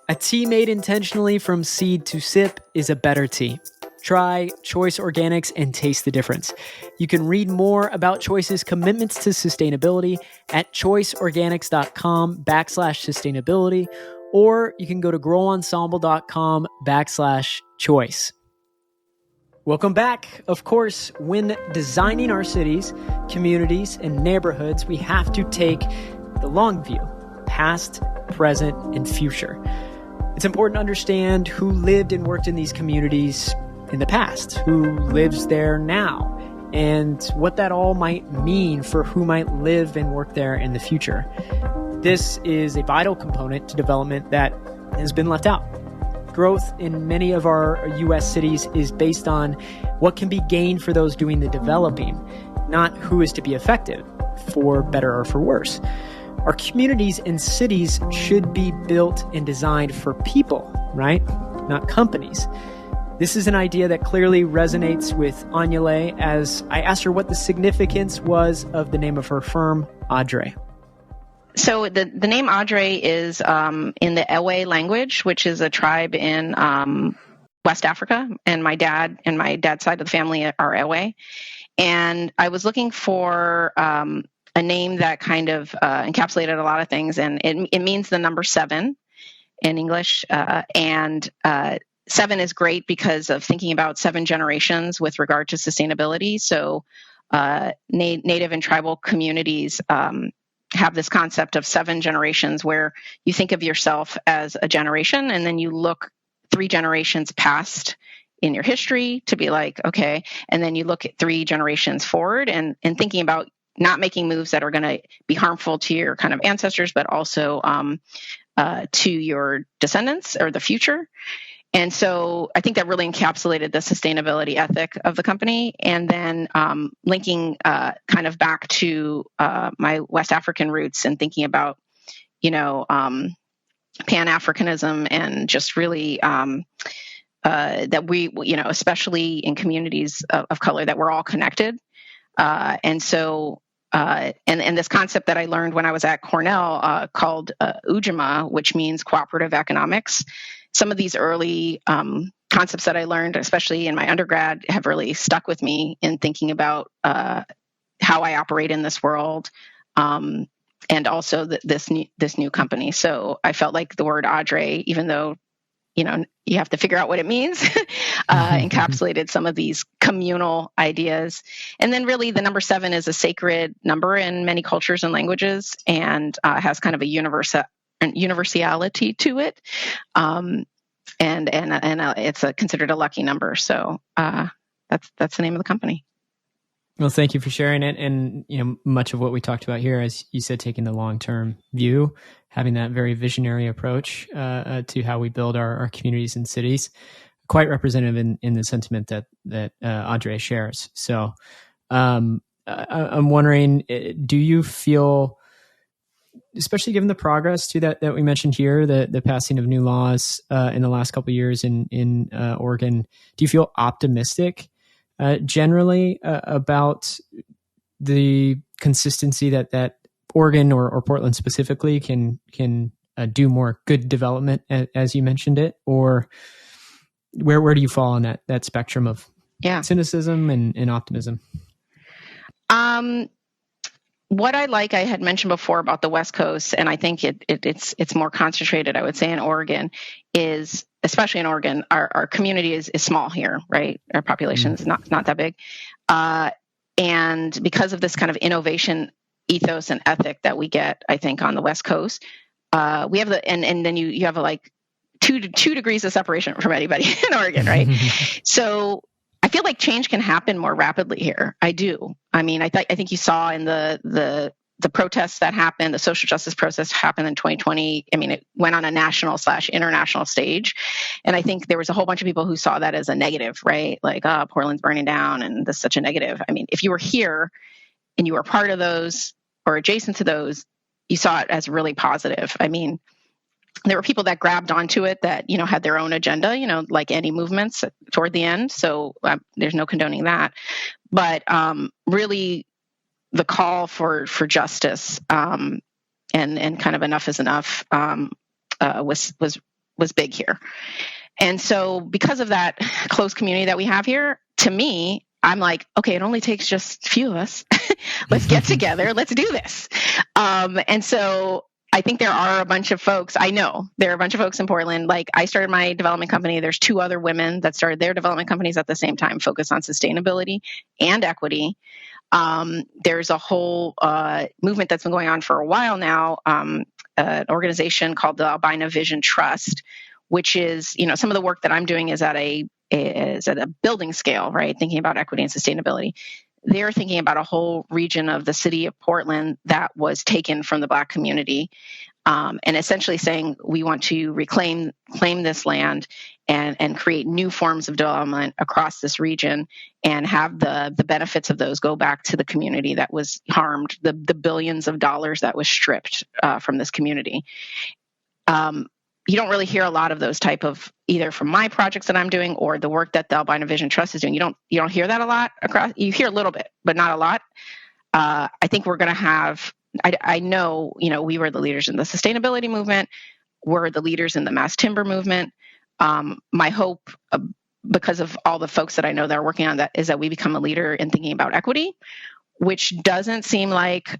A tea made intentionally from seed to sip is a better tea. Try Choice Organics and taste the difference. You can read more about Choice's commitments to sustainability at choiceorganics.com/sustainability, or you can go to growensemble.com/choice. Welcome back. Of course, when designing our cities, communities, and neighborhoods, we have to take the long view, past, present, and future. It's important to understand who lived and worked in these communities in the past, who lives there now, and what that all might mean for who might live and work there in the future. This is a vital component to development that has been left out. Growth in many of our U.S. cities is based on what can be gained for those doing the developing, not who is to be affected, for better or for worse. Our communities and cities should be built and designed for people, right? Not companies. This is an idea that clearly resonates with Anyeley, as I asked her what the significance was of the name of her firm, Adre. So the name Adre is in the Ewe language, which is a tribe in West Africa, and my dad's side of the family are Ewe. And I was looking for a name that kind of encapsulated a lot of things, and it means the number 7 in English, and 7 is great because of thinking about 7 generations with regard to sustainability. So native and tribal communities have this concept of 7 generations, where you think of yourself as a generation, and then you look 3 generations past in your history to be like, okay, and then you look at 3 generations forward and thinking about not making moves that are going to be harmful to your kind of ancestors, but also to your descendants or the future. And so I think that really encapsulated the sustainability ethic of the company. And then linking kind of back to my West African roots and thinking about, Pan-Africanism and just really that we, especially in communities of color, that we're all connected. And so, and this concept that I learned when I was at Cornell called Ujamaa, which means cooperative economics. Some of these early concepts that I learned, especially in my undergrad, have really stuck with me in thinking about how I operate in this world, and also this new company. So I felt like the word Adre, even though you have to figure out what it means, encapsulated some of these communal ideas. And then really the number 7 is a sacred number in many cultures and languages, and has kind of a universality to it. And it's considered a lucky number. So that's the name of the company. Well, thank you for sharing it. And, much of what we talked about here, as you said, taking the long-term view, having that very visionary approach to how we build our communities and cities, quite representative in the sentiment that Adre shares. So I'm wondering, do you feel, especially given the progress too that we mentioned here, the passing of new laws in the last couple of years in Oregon, do you feel optimistic generally about the consistency that Oregon or Portland specifically can do more good development, as you mentioned it, or where do you fall on that spectrum of cynicism and optimism? What I had mentioned before about the West Coast, and I think it's more concentrated, I would say, in Oregon, is, especially in Oregon, our community is small here, right? Our population is not that big. And because of this kind of innovation ethos and ethic that we get, I think, on the West Coast. We have and then you have like two degrees of separation from anybody in Oregon, right? So I feel like change can happen more rapidly here. I do. I mean, I think you saw in the protests that happened, the social justice protests happened in 2020. I mean, it went on a national/international stage. And I think there was a whole bunch of people who saw that as a negative, right? Like, Portland's burning down and this is such a negative. I mean, if you were here and you were part of those or adjacent to those, you saw it as really positive. I mean, there were people that grabbed onto it that, had their own agenda, like any movements toward the end. So there's no condoning that. But really, the call for justice and kind of enough is enough was big here. And so because of that close community that we have here, to me, I'm like, okay, it only takes just a few of us. Let's get together. Let's do this. And so I think there are a bunch of folks. I know there are a bunch of folks in Portland. Like, I started my development company. There's 2 other women that started their development companies at the same time, focused on sustainability and equity. There's a whole movement that's been going on for a while now, an organization called the Albina Vision Trust, which is, some of the work that I'm doing is at a building scale, right? Thinking about equity and sustainability. They're thinking about a whole region of the city of Portland that was taken from the Black community, and essentially saying we want to claim this land and create new forms of development across this region and have the benefits of those go back to the community that was harmed, the billions of dollars that was stripped from this community. You don't really hear a lot of those type of, either from my projects that I'm doing or the work that the Albina Vision Trust is doing. You don't hear that a lot across. You hear a little bit, but not a lot. I think we're going to have. I know, we were the leaders in the sustainability movement. We're the leaders in the mass timber movement. My hope, because of all the folks that I know that are working on that, is that we become a leader in thinking about equity, which doesn't seem like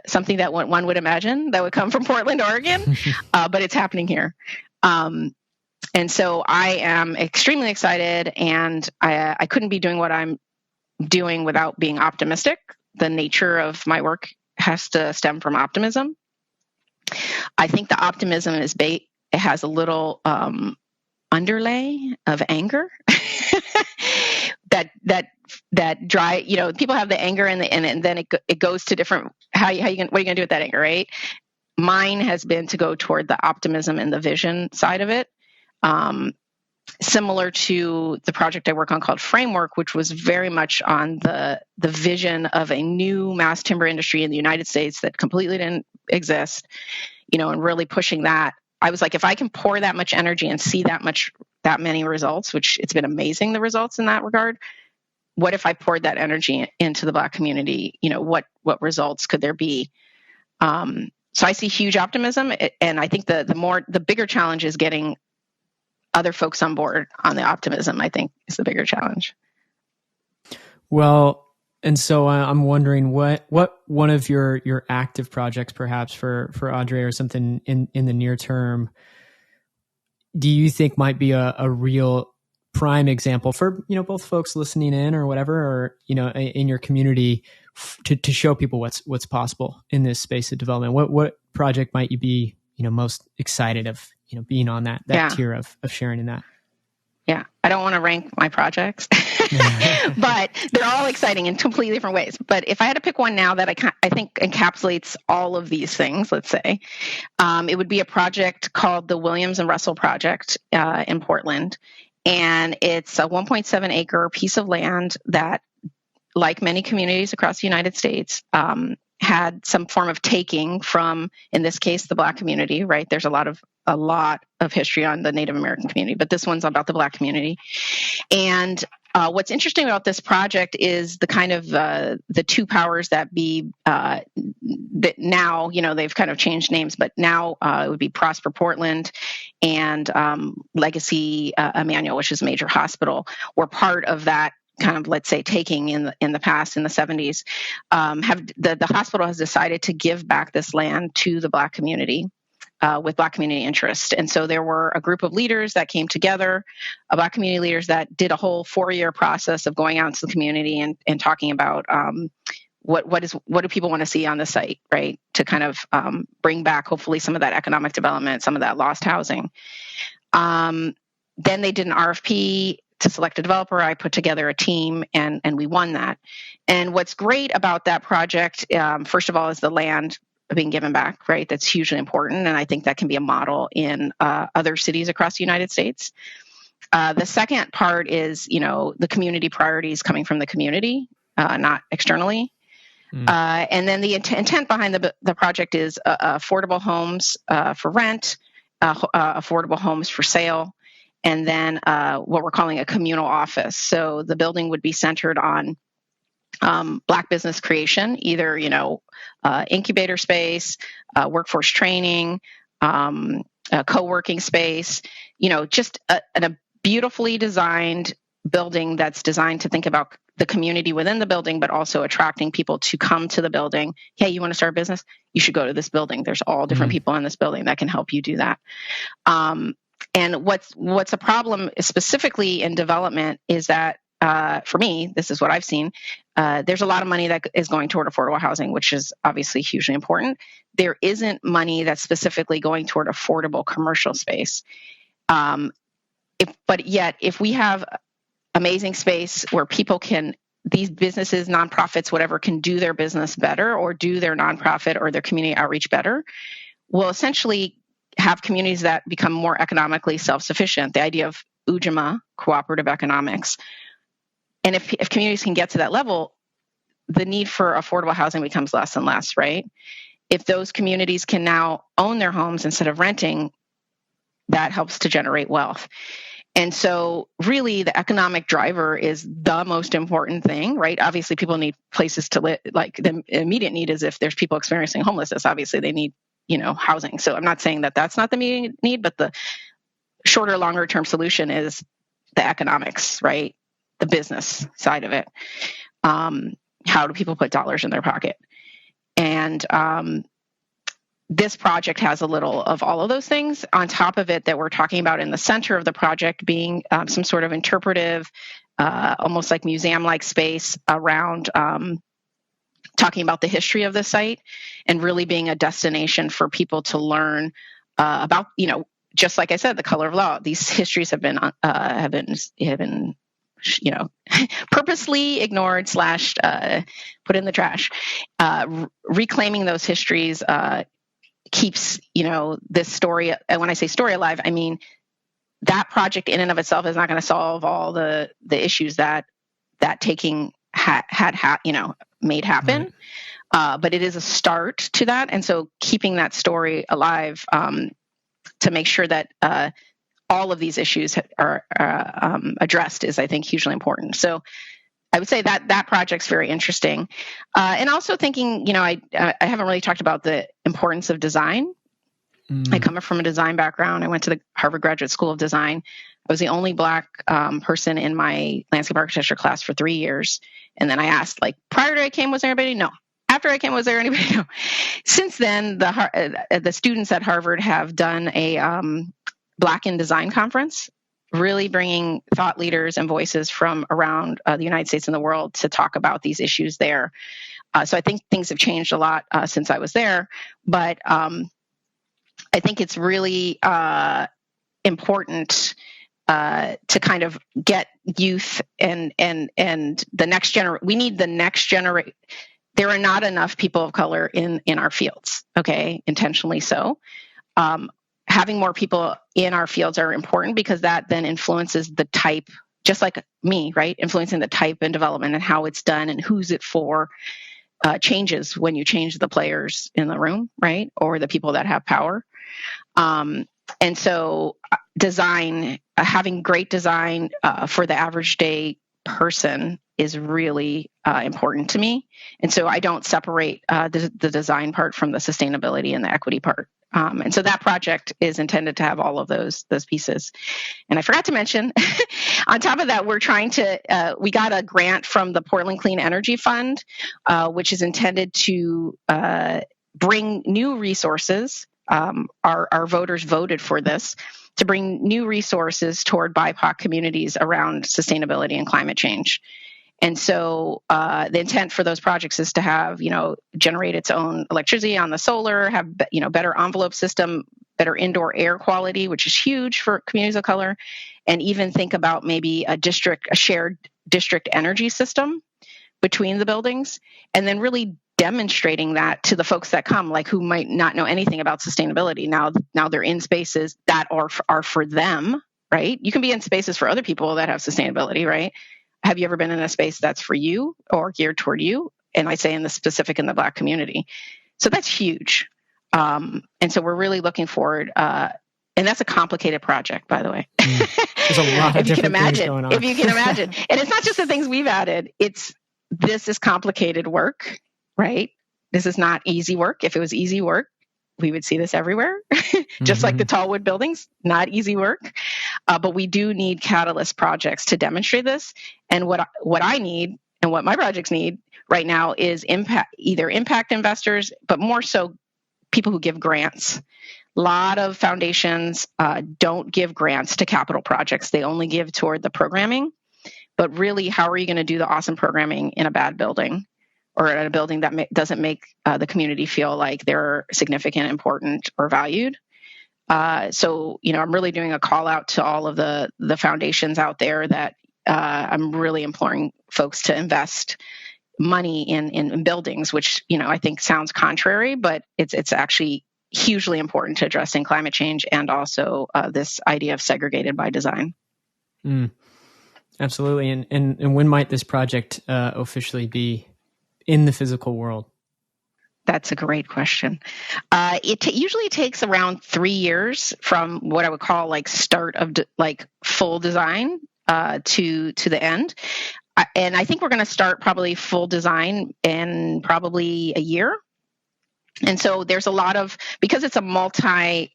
something that one would imagine that would come from Portland, Oregon, but it's happening here. And so I am extremely excited, and I couldn't be doing what I'm doing without being optimistic. The nature of my work has to stem from optimism. I think the optimism is it has a little underlay of anger that dry, people have the anger and then it goes to different, what are you going to do with that anger, right? Mine has been to go toward the optimism and the vision side of it. Similar to the project I work on called Framework, which was very much on the vision of a new mass timber industry in the United States that completely didn't exist, and really pushing that. I was like, if I can pour that much energy and see that many results, which it's been amazing, the results in that regard. What if I poured that energy into the Black community? What results could there be? So I see huge optimism, and I think the bigger challenge is getting other folks on board on the optimism, I think, is the bigger challenge. Well, and so I'm wondering what one of your active projects, perhaps for Adre or something in the near term, do you think might be a real prime example for both folks listening in or whatever, or in your community to show people what's possible in this space of development? What project might you be most excited of being on that tier of sharing in that? Yeah, I don't want to rank my projects, but they're all exciting in completely different ways. But if I had to pick one now that I think encapsulates all of these things, let's say, it would be a project called the Williams and Russell Project in Portland. And it's a 1.7 acre piece of land that, like many communities across the United States, had some form of taking from, in this case, the Black community, right? There's a lot of history on the Native American community, but this one's about the Black community. And what's interesting about this project is the kind of the two powers that be, that now, they've kind of changed names, but now it would be Prosper Portland and Legacy Emmanuel, which is a major hospital, were part of that kind of, let's say, taking in the past, in the 70s. The hospital has decided to give back this land to the Black community with Black community interest. And so there were a group of leaders that came together, Black community leaders that did a whole 4-year process of going out into the community and talking about what do people want to see on the site, right? To kind of bring back hopefully some of that economic development, some of that lost housing. Then they did an RFP to select a developer. I put together a team, and we won that. And what's great about that project, first of all, is the land being given back, right? That's hugely important, and I think that can be a model in other cities across the United States. The second part is, the community priorities coming from the community, not externally. And then the intent behind the project is affordable homes for rent, affordable homes for sale, and then what we're calling a communal office. So the building would be centered on Black business creation, either incubator space, workforce training, a co-working space. Just a beautifully designed building that's designed to think about the community within the building, but also attracting people to come to the building. Hey, you want to start a business? You should go to this building. There's all different people in this building that can help you do that. And what's a problem specifically in development is that, for me, this is what I've seen. There's a lot of money that is going toward affordable housing, which is obviously hugely important. There isn't money that's specifically going toward affordable commercial space. But yet, if we have amazing space where people these businesses, nonprofits, whatever, can do their business better or do their nonprofit or their community outreach better, we'll essentially have communities that become more economically self-sufficient. The idea of UJMA, cooperative economics. And if communities can get to that level, the need for affordable housing becomes less and less, right? If those communities can now own their homes instead of renting, that helps to generate wealth. And so really the economic driver is the most important thing, right? Obviously people need places to live. Like the immediate need is if there's people experiencing homelessness, obviously they need, housing. So I'm not saying that that's not the immediate need, but the shorter, longer term solution is the economics, right? The business side of it. How do people put dollars in their pocket? And this project has a little of all of those things on top of it that we're talking about in the center of the project being some sort of interpretive, almost like museum-like space around talking about the history of the site and really being a destination for people to learn about, just like I said, the color of law. These histories have been purposely ignored / put in the trash. Reclaiming those histories keeps, this story, and when I say story alive, I mean that project in and of itself is not going to solve all the issues that taking made happen. Right. But it is a start to that. And so keeping that story alive to make sure that all of these issues are addressed is, I think, hugely important. So I would say that project's very interesting. And also thinking, I haven't really talked about the importance of design. I come from a design background. I went to the Harvard Graduate School of Design. I was the only Black person in my landscape architecture class for 3 years. And then I asked, prior to I came, was there anybody? No. After I came, was there anybody? No. Since then, the students at Harvard have done a Black in Design conference, really bringing thought leaders and voices from around the United States and the world to talk about these issues there. So I think things have changed a lot since I was there, but I think it's really important to kind of get youth and the next generation. We need the next generation. There are not enough people of color in our fields, okay, intentionally so. Having more people in our fields are important because that then influences the type, just like me, right? Influencing the type and development and how it's done and who's it for changes when you change the players in the room, right? Or the people that have power. And so design, having great design for the average day person is really important to me. And so I don't separate the design part from the sustainability and the equity part. And so that project is intended to have all of those pieces. And I forgot to mention, on top of that, we're trying to, we got a grant from the Portland Clean Energy Fund, which is intended to bring new resources. Our voters voted for this to bring new resources toward BIPOC communities around sustainability and climate change. And so the intent for those projects is to have, generate its own electricity on the solar, have, better envelope system, better indoor air quality, which is huge for communities of color, and even think about maybe a shared district energy system between the buildings, and then really demonstrating that to the folks that come, like who might not know anything about sustainability. Now they're in spaces that are for them, right? You can be in spaces for other people that have sustainability, right? Have you ever been in a space that's for you or geared toward you? And I say in the specific in the Black community. So that's huge. And so we're really looking forward. And that's a complicated project, by the way. There's a lot of different things going on. If you can imagine. And it's not just the things we've added. This is complicated work, right? This is not easy work. If it was easy work, we would see this everywhere, just like the tall wood buildings, not easy work. But we do need catalyst projects to demonstrate this. And what I need and what my projects need right now is either impact investors, but more so people who give grants. A lot of foundations don't give grants to capital projects. They only give toward the programming. But really, how are you going to do the awesome programming in a bad building or in a building that doesn't make the community feel like they're significant, important, or valued? So, I'm really doing a call out to all of the foundations out there that I'm really imploring folks to invest money in buildings, which, I think sounds contrary, but it's actually hugely important to addressing climate change and also this idea of segregated by design. Absolutely. And when might this project officially be in the physical world? That's a great question. It usually takes around 3 years from what I would call like start of full design to the end. And I think we're going to start probably full design in probably a year. And so there's a lot of, because it's a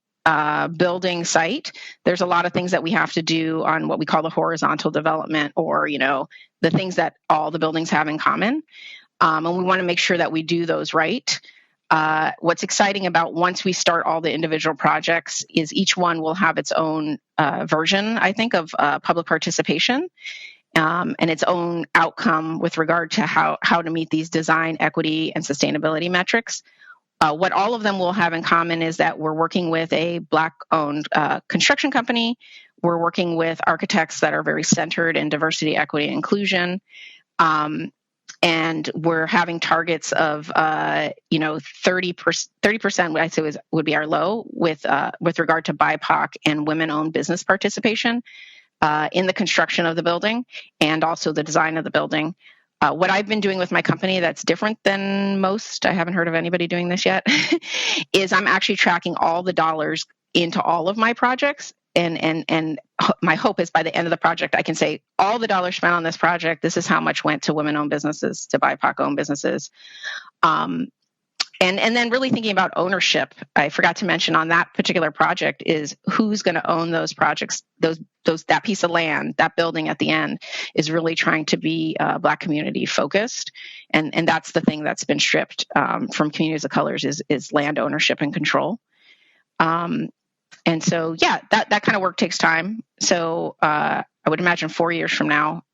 building site, there's a lot of things that we have to do on what we call the horizontal development, or, the things that all the buildings have in common. And we want to make sure that we do those right. What's exciting about once we start all the individual projects is each one will have its own version, I think, of public participation and its own outcome with regard to how to meet these design, equity, and sustainability metrics. What all of them will have in common is that we're working with a Black-owned construction company. We're working with architects that are very centered in diversity, equity, and inclusion. And we're having targets of, 30%, I'd say would be our low with regard to BIPOC and women-owned business participation in the construction of the building and also the design of the building. What I've been doing with my company that's different than most, I haven't heard of anybody doing this yet, is I'm actually tracking all the dollars into all of my projects. And my hope is by the end of the project, I can say all the dollars spent on this project, this is how much went to women-owned businesses, to BIPOC-owned businesses. And then really thinking about ownership, I forgot to mention on that particular project is who's going to own those projects, that piece of land, that building at the end is really trying to be Black community focused. And that's the thing that's been stripped from communities of colors is land ownership and control. And so, that kind of work takes time. So I would imagine 4 years from now,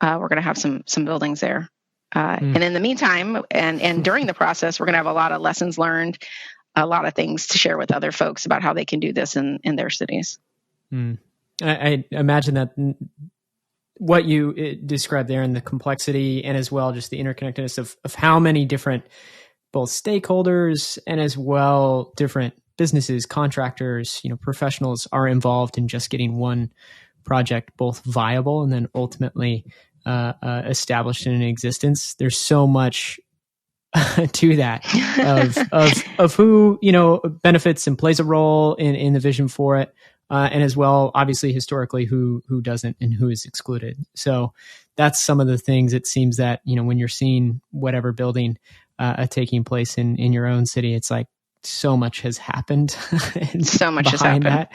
we're going to have some buildings there. And in the meantime, and during the process, we're going to have a lot of lessons learned, a lot of things to share with other folks about how they can do this in their cities. I imagine that what you described there and the complexity and as well just the interconnectedness of how many different both stakeholders and as well different businesses, contractors, professionals are involved in just getting one project both viable and then ultimately established in existence. There's so much to that of who benefits and plays a role in the vision for it, and as well, obviously historically who doesn't and who is excluded. So that's some of the things it seems that when you're seeing whatever building taking place in your own city, it's like so much has happened. So much has happened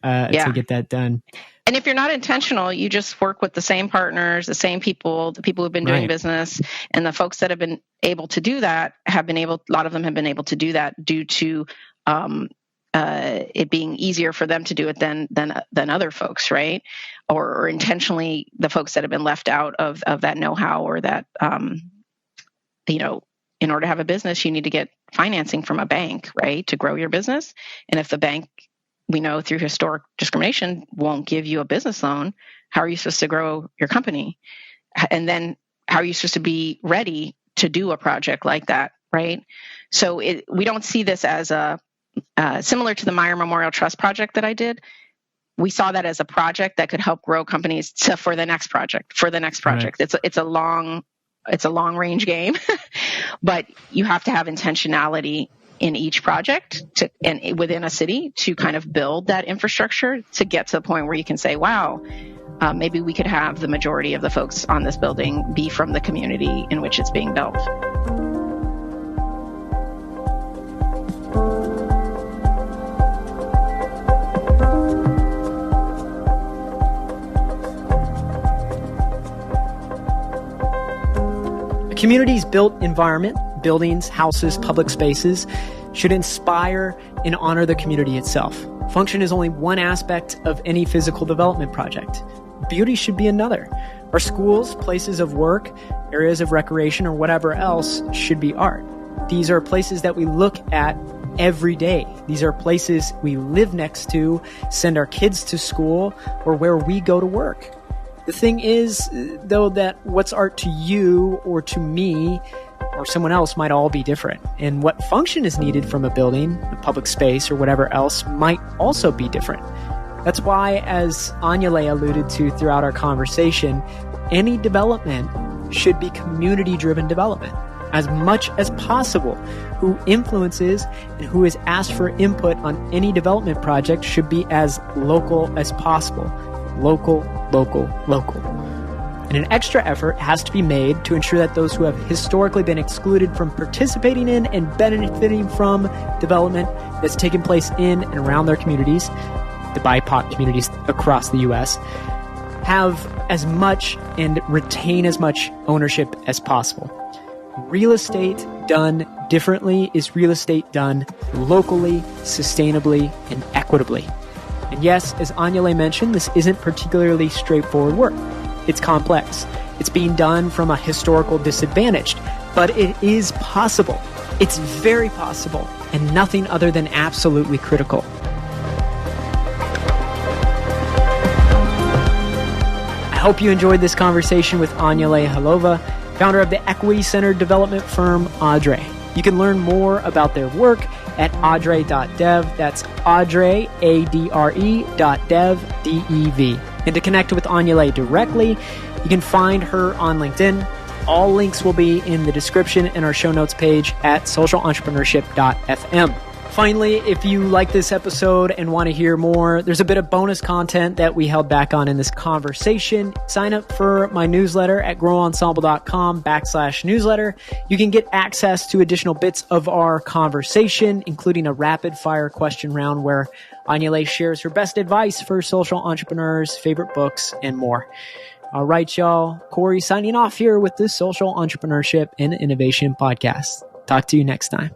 to get that done. And if you're not intentional, you just work with the same partners, the same people, the people who've been doing business, and the folks that have been able to do that a lot of them have been able to do that due to it being easier for them to do it than other folks, right? Or intentionally the folks that have been left out of that know-how, or that, in order to have a business, you need to get financing from a bank, right, to grow your business. And if the bank, we know through historic discrimination, won't give you a business loan, how are you supposed to grow your company? And then how are you supposed to be ready to do a project like that, right? So we don't see this as similar to the Meyer Memorial Trust project that I did. We saw that as a project that could help grow companies for the next project. Right. It's a long range game, but you have to have intentionality in each project and within a city to kind of build that infrastructure to get to the point where you can say, wow, maybe we could have the majority of the folks on this building be from the community in which it's being built. A community's built environment, buildings, houses, public spaces, should inspire and honor the community itself. Function is only one aspect of any physical development project. Beauty should be another. Our schools, places of work, areas of recreation, or whatever else should be art. These are places that we look at every day. These are places we live next to, send our kids to school, or where we go to work. The thing is, though, that what's art to you or to me or someone else might all be different. And what function is needed from a building, a public space, or whatever else might also be different. That's why, as Anyeley alluded to throughout our conversation, any development should be community-driven development. As much as possible, who influences and who is asked for input on any development project should be as local as possible. Local, local, local. And an extra effort has to be made to ensure that those who have historically been excluded from participating in and benefiting from development that's taken place in and around their communities, the BIPOC communities across the U.S., have as much and retain as much ownership as possible. Real estate done differently is real estate done locally, sustainably, and equitably. And yes, as Anyeley mentioned, this isn't particularly straightforward work. It's complex. It's being done from a historical disadvantage, but it is possible. It's very possible, and nothing other than absolutely critical. I hope you enjoyed this conversation with Anyeley Hallová, founder of the equity-centered development firm Adre. You can learn more about their work at adre.dev. That's Adre, ADRE.dev, DEV. And to connect with Anyeley directly, you can find her on LinkedIn. All links will be in the description and our show notes page at socialentrpreneurship.fm. Finally, if you like this episode and want to hear more, there's a bit of bonus content that we held back on in this conversation. Sign up for my newsletter at growensemble.com/newsletter. You can get access to additional bits of our conversation, including a rapid fire question round where Anyeley shares her best advice for social entrepreneurs, favorite books, and more. All right, y'all. Cory signing off here with the Social Entrepreneurship and Innovation Podcast. Talk to you next time.